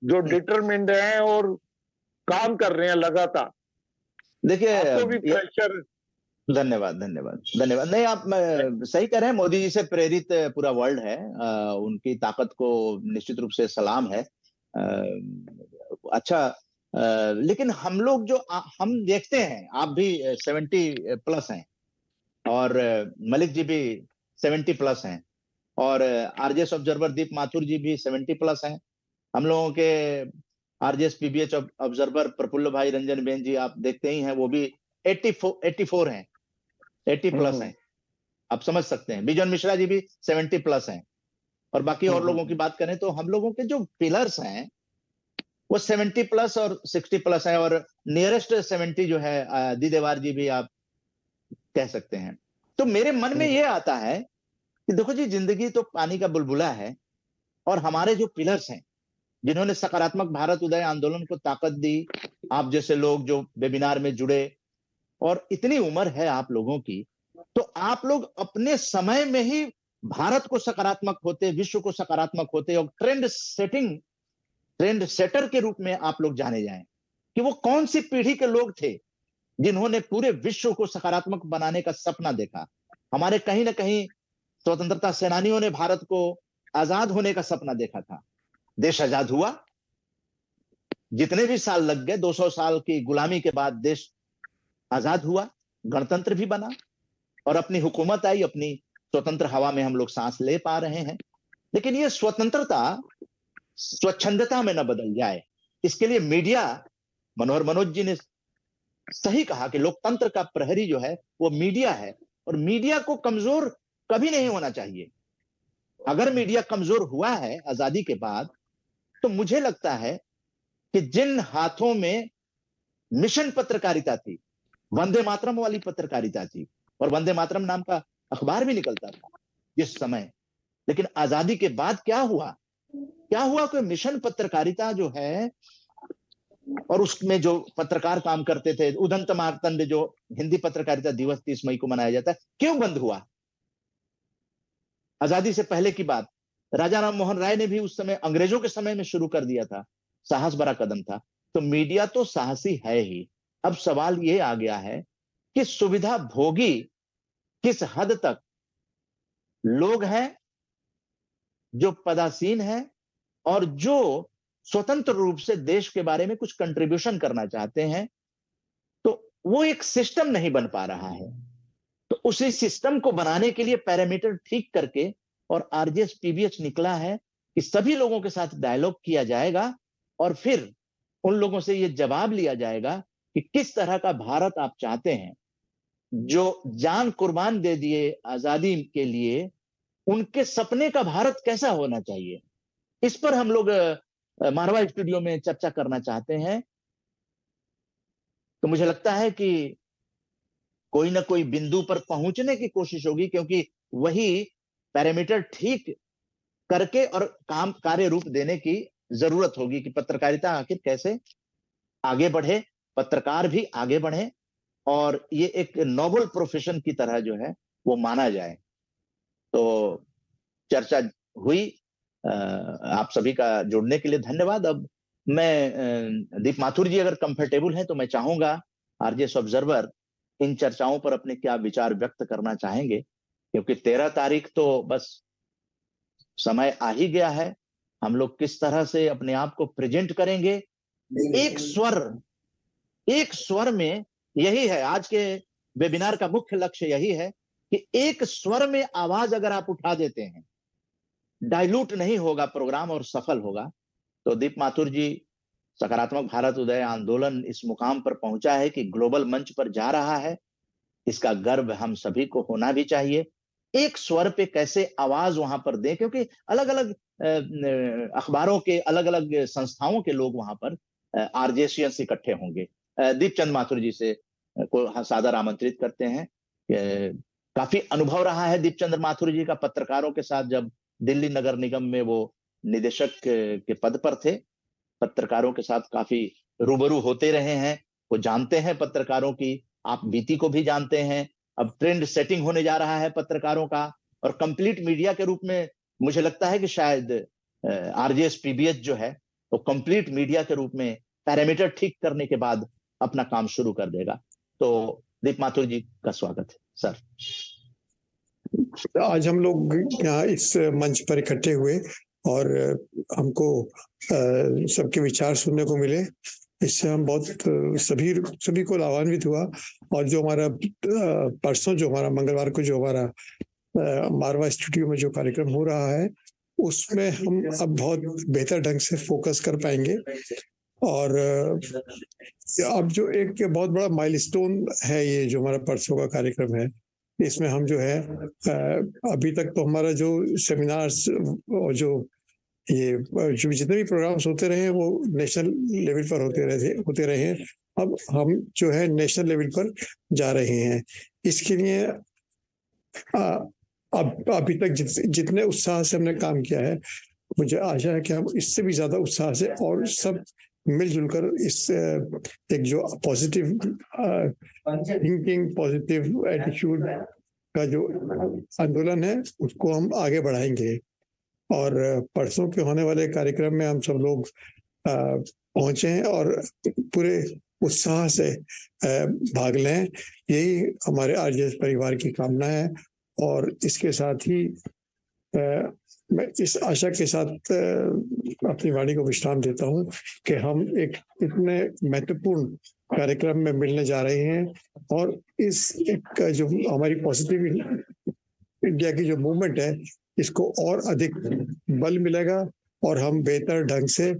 जो डिटरमिन्ड हैं और काम कर रहे हैं लगातार। देखिए, आपको भी प्रेशर। धन्यवाद धन्यवाद धन्यवाद। नहीं, आप सही कह रहे हैं, मोदी जी से प्रेरित पूरा वर्ल्ड है, उनकी ताकत को निश्चित रूप से सलाम है। अच्छा, लेकिन हम लोग जो हम देखते हैं, आप भी 70 प्लस हैं और मलिक जी भी 70 प्लस हैं, और आरजेएस ऑब्जर्वर दीप माथुर जी भी 70 प्लस हैं। हम लोगों के आरजेएस पीबीएच ऑब्जर्वर प्रफुल्ल भाई रंजन बेन जी आप देखते ही हैं, वो भी 84 हैं, 80 प्लस हैं। आप समझ सकते हैं। बिजन मिश्रा जी भी 70 प्लस हैं। और बाकी और लोगों की बात करें तो हम लोगों के जो पिलर्स हैं वो 70 प्लस और 60 प्लस है, और नियरेस्ट 70 जो है दीदेवार जी भी आप कह सकते हैं। तो मेरे मन में ये आता है कि देखो जी, जिंदगी तो पानी का बुलबुला है, और हमारे जो पिलर्स हैं, जिन्होंने सकारात्मक भारत उदय आंदोलन को ताकत दी, आप जैसे लोग जो वेबिनार में जुड़े, और इतनी उम्र है आप लोगों की, तो आप लोग अपने समय में ही भारत को सकारात्मक होते, विश्व को सकारात्मक होते, और ट्रेंड सेटर के रूप में आप लोग जाने जाएं कि वो कौन सी पीढ़ी के लोग थे जिन्होंने पूरे विश्व को सकारात्मक बनाने का सपना देखा। हमारे कहीं ना कहीं स्वतंत्रता सेनानियों ने भारत को आजाद होने का सपना देखा था। देश आजाद हुआ, जितने भी साल लग गए, 200 साल की गुलामी के बाद देश आजाद हुआ, गणतंत्र भी बना, और अपनी हुकूमत आई, अपनी स्वतंत्र हवा में हम लोग सांस ले पा रहे हैं। लेकिन ये स्वतंत्रता स्वच्छंदता में न बदल जाए, इसके लिए मीडिया, मनोज जी ने सही कहा कि लोकतंत्र का प्रहरी जो है वो मीडिया है, और मीडिया को कमजोर कभी नहीं होना चाहिए। अगर मीडिया कमजोर हुआ है आजादी के बाद, तो मुझे लगता है कि जिन हाथों में मिशन पत्रकारिता थी, वंदे मातरम वाली पत्रकारिता थी, और वंदे मातरम नाम का अखबार भी निकलता था जिस समय, लेकिन आजादी के बाद क्या हुआ कि मिशन पत्रकारिता जो है, और उसमें जो पत्रकार काम करते थे, उदंत मार्तंड जो हिंदी पत्रकारिता दिवस 30 मई को मनाया जाता है, क्यों बंद हुआ? आजादी से पहले की बात, राजा राम मोहन राय ने भी उस समय अंग्रेजों के समय में शुरू कर दिया था, साहस भरा कदम था। तो मीडिया तो साहसी है ही। अब सवाल ये आ गया है कि सुविधा भोगी किस हद तक लोग हैं जो पदासीन हैं और जो स्वतंत्र रूप से देश के बारे में कुछ कंट्रीब्यूशन करना चाहते हैं, तो वो एक सिस्टम नहीं बन पा रहा है। तो उसी सिस्टम को बनाने के लिए पैरामीटर ठीक करके और आरजेएस पीबीएच निकला है कि सभी लोगों के साथ डायलॉग किया जाएगा और फिर उन लोगों से ये जवाब लिया जाएगा कि किस तरह का भारत आप चाहते हैं। जो जान कुर्बान दे दिए आजादी के लिए, उनके सपने का भारत कैसा होना चाहिए, इस पर हम लोग मारवा स्टूडियो में चर्चा करना चाहते हैं। तो मुझे लगता है कि कोई ना कोई बिंदु पर पहुंचने की कोशिश होगी, क्योंकि वही पैरामीटर ठीक करके और काम कार्य रूप देने की जरूरत होगी कि पत्रकारिता आखिर कैसे आगे बढ़े, पत्रकार भी आगे बढ़े और ये एक नोबल प्रोफेशन की तरह जो है वो माना जाए। तो चर्चा हुई, आप सभी का जुड़ने के लिए धन्यवाद। अब मैं दीप माथुर जी अगर कंफर्टेबल हैं तो मैं चाहूंगा आरजेएस ऑब्जर्वर इन चर्चाओं पर अपने क्या विचार व्यक्त करना चाहेंगे, क्योंकि 13 तारीख तो बस समय आ ही गया है। हम लोग किस तरह से अपने आप को प्रेजेंट करेंगे, एक स्वर में, यही है आज के वेबिनार का मुख्य लक्ष्य, यही है कि एक स्वर में आवाज अगर आप उठा देते हैं, डाइल्यूट नहीं होगा प्रोग्राम और सफल होगा। तो दीप माथुर जी, सकारात्मक भारत उदय आंदोलन इस मुकाम पर पहुंचा है कि ग्लोबल मंच पर जा रहा है, इसका गर्व हम सभी को होना भी चाहिए। एक स्वर पे कैसे आवाज वहां पर दें, क्योंकि अलग अलग अखबारों के, अलग अलग संस्थाओं के लोग वहां पर आरजेएसियंस इकट्ठे होंगे। दीपचंद माथुर जी से को सादर आमंत्रित करते हैं। काफी अनुभव रहा है दीपचंद माथुर जी का पत्रकारों के साथ, जब दिल्ली नगर निगम में वो निदेशक के पद पर थे, पत्रकारों के साथ काफी रूबरू होते रहे हैं, वो जानते हैं पत्रकारों की, आप बीती को भी जानते हैं। अब ट्रेंड सेटिंग होने जा रहा है पत्रकारों का, और कंप्लीट मीडिया के रूप में मुझे लगता है कि शायद आरजेएस पीबीएच जो है वो कंप्लीट मीडिया के रूप में पैरामीटर ठीक करने के बाद अपना काम शुरू कर देगा। तो दीप माथुर जी का स्वागत है सर। आज हम लोग यहाँ इस मंच पर इकट्ठे हुए और हमको सबके विचार सुनने को मिले, इससे हम बहुत सभी को लाभान्वित हुआ। और जो हमारा परसों, जो हमारा मंगलवार को जो हमारा मारवा स्टूडियो में जो कार्यक्रम हो रहा है, उसमें हम अब बहुत बेहतर ढंग से फोकस कर पाएंगे। और अब जो एक बहुत बड़ा माइलस्टोन है ये जो हमारा परसों का कार्यक्रम है, इसमें हम जो है अभी तक तो हमारा जो सेमिनार्स और जो जितने भी प्रोग्राम्स होते रहे वो नेशनल लेवल पर होते रहे हैं। अब हम जो है नेशनल लेवल पर जा रहे हैं। इसके लिए अब अभी तक जितने उत्साह से हमने काम किया है, मुझे आशा है कि हम इससे भी ज्यादा उत्साह से और सब मिलजुल कर इस एक जो पॉजिटिव थिंकिंग, पॉजिटिव एटीट्यूड का जो आंदोलन है उसको हम आगे बढ़ाएंगे। और परसों के होने वाले कार्यक्रम में हम सब लोग पहुंचे हैं और पूरे उत्साह से भाग लें, यही हमारे आरजेएस परिवार की कामना है। और इसके साथ ही मैं इस आशा के साथ अपनी वाणी को विश्राम देता हूं कि हम एक इतने महत्वपूर्ण कार्यक्रम में मिलने जा रहे हैं और इस एक जो हमारी पॉजिटिव इंडिया की जो मूवमेंट है, इसको और अधिक बल मिलेगा और हम बेहतर ढंग से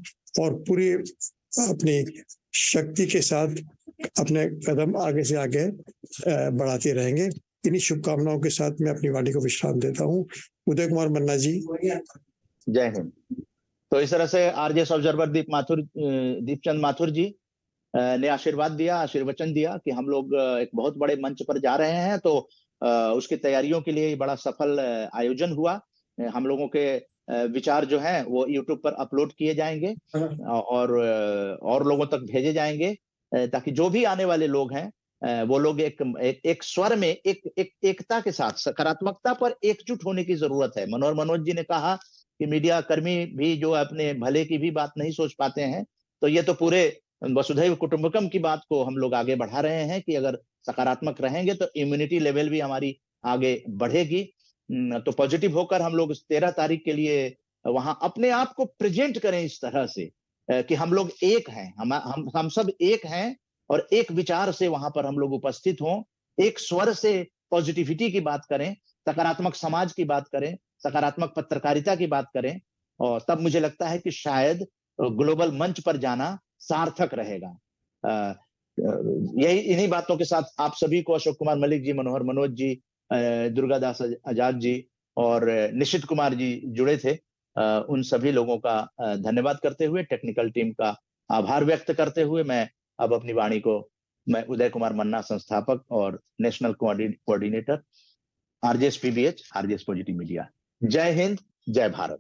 और पूरी अपनी शक्ति के साथ अपने कदम आगे से आगे बढ़ाते रहेंगे। इन्हीं शुभकामनाओं के साथ मैं अपनी वाणी को विश्राम देता हूँ। उदय कुमार मन्ना जी, जय हिंद। तो इस तरह से आरजेएस ऑब्जर्वर दीपचंद माथुर जी ने आशीर्वाद दिया, आशीर्वचन दिया कि हम लोग एक बहुत बड़े मंच पर जा रहे हैं। तो उसकी तैयारियों के लिए बड़ा सफल आयोजन हुआ। हम लोगों के विचार जो हैं वो यूट्यूब पर अपलोड किए जाएंगे और लोगों तक भेजे जाएंगे, ताकि जो भी आने वाले लोग हैं वो लोग एक स्वर में एकता के साथ, सकारात्मकता पर एकजुट होने की जरूरत है। मनोज जी ने कहा कि मीडिया कर्मी भी जो अपने भले की भी बात नहीं सोच पाते हैं, तो ये तो पूरे वसुधैव कुटुंबकम की बात को हम लोग आगे बढ़ा रहे हैं कि अगर सकारात्मक रहेंगे तो इम्यूनिटी लेवल भी हमारी आगे बढ़ेगी। तो पॉजिटिव होकर हम लोग 13 तारीख के लिए वहां अपने आप को प्रेजेंट करें इस तरह से कि हम लोग एक हैं, हम सब एक हैं और एक विचार से वहां पर हम लोग उपस्थित हों, एक स्वर से पॉजिटिविटी की बात करें, सकारात्मक समाज की बात करें, सकारात्मक पत्रकारिता की बात करें, और तब मुझे लगता है कि शायद ग्लोबल मंच पर जाना सार्थक रहेगा। यही इन्हीं बातों के साथ आप सभी को, अशोक कुमार मलिक जी, मनोहर मनोज जी, दुर्गादास आजाद जी और निशित कुमार जी जुड़े थे, उन सभी लोगों का धन्यवाद करते हुए, टेक्निकल टीम का आभार व्यक्त करते हुए मैं अब अपनी वाणी को, मैं उदय कुमार मन्ना, संस्थापक और national coordinator, RJS PBH, RJS positive media. जय हिंद, जय भारत।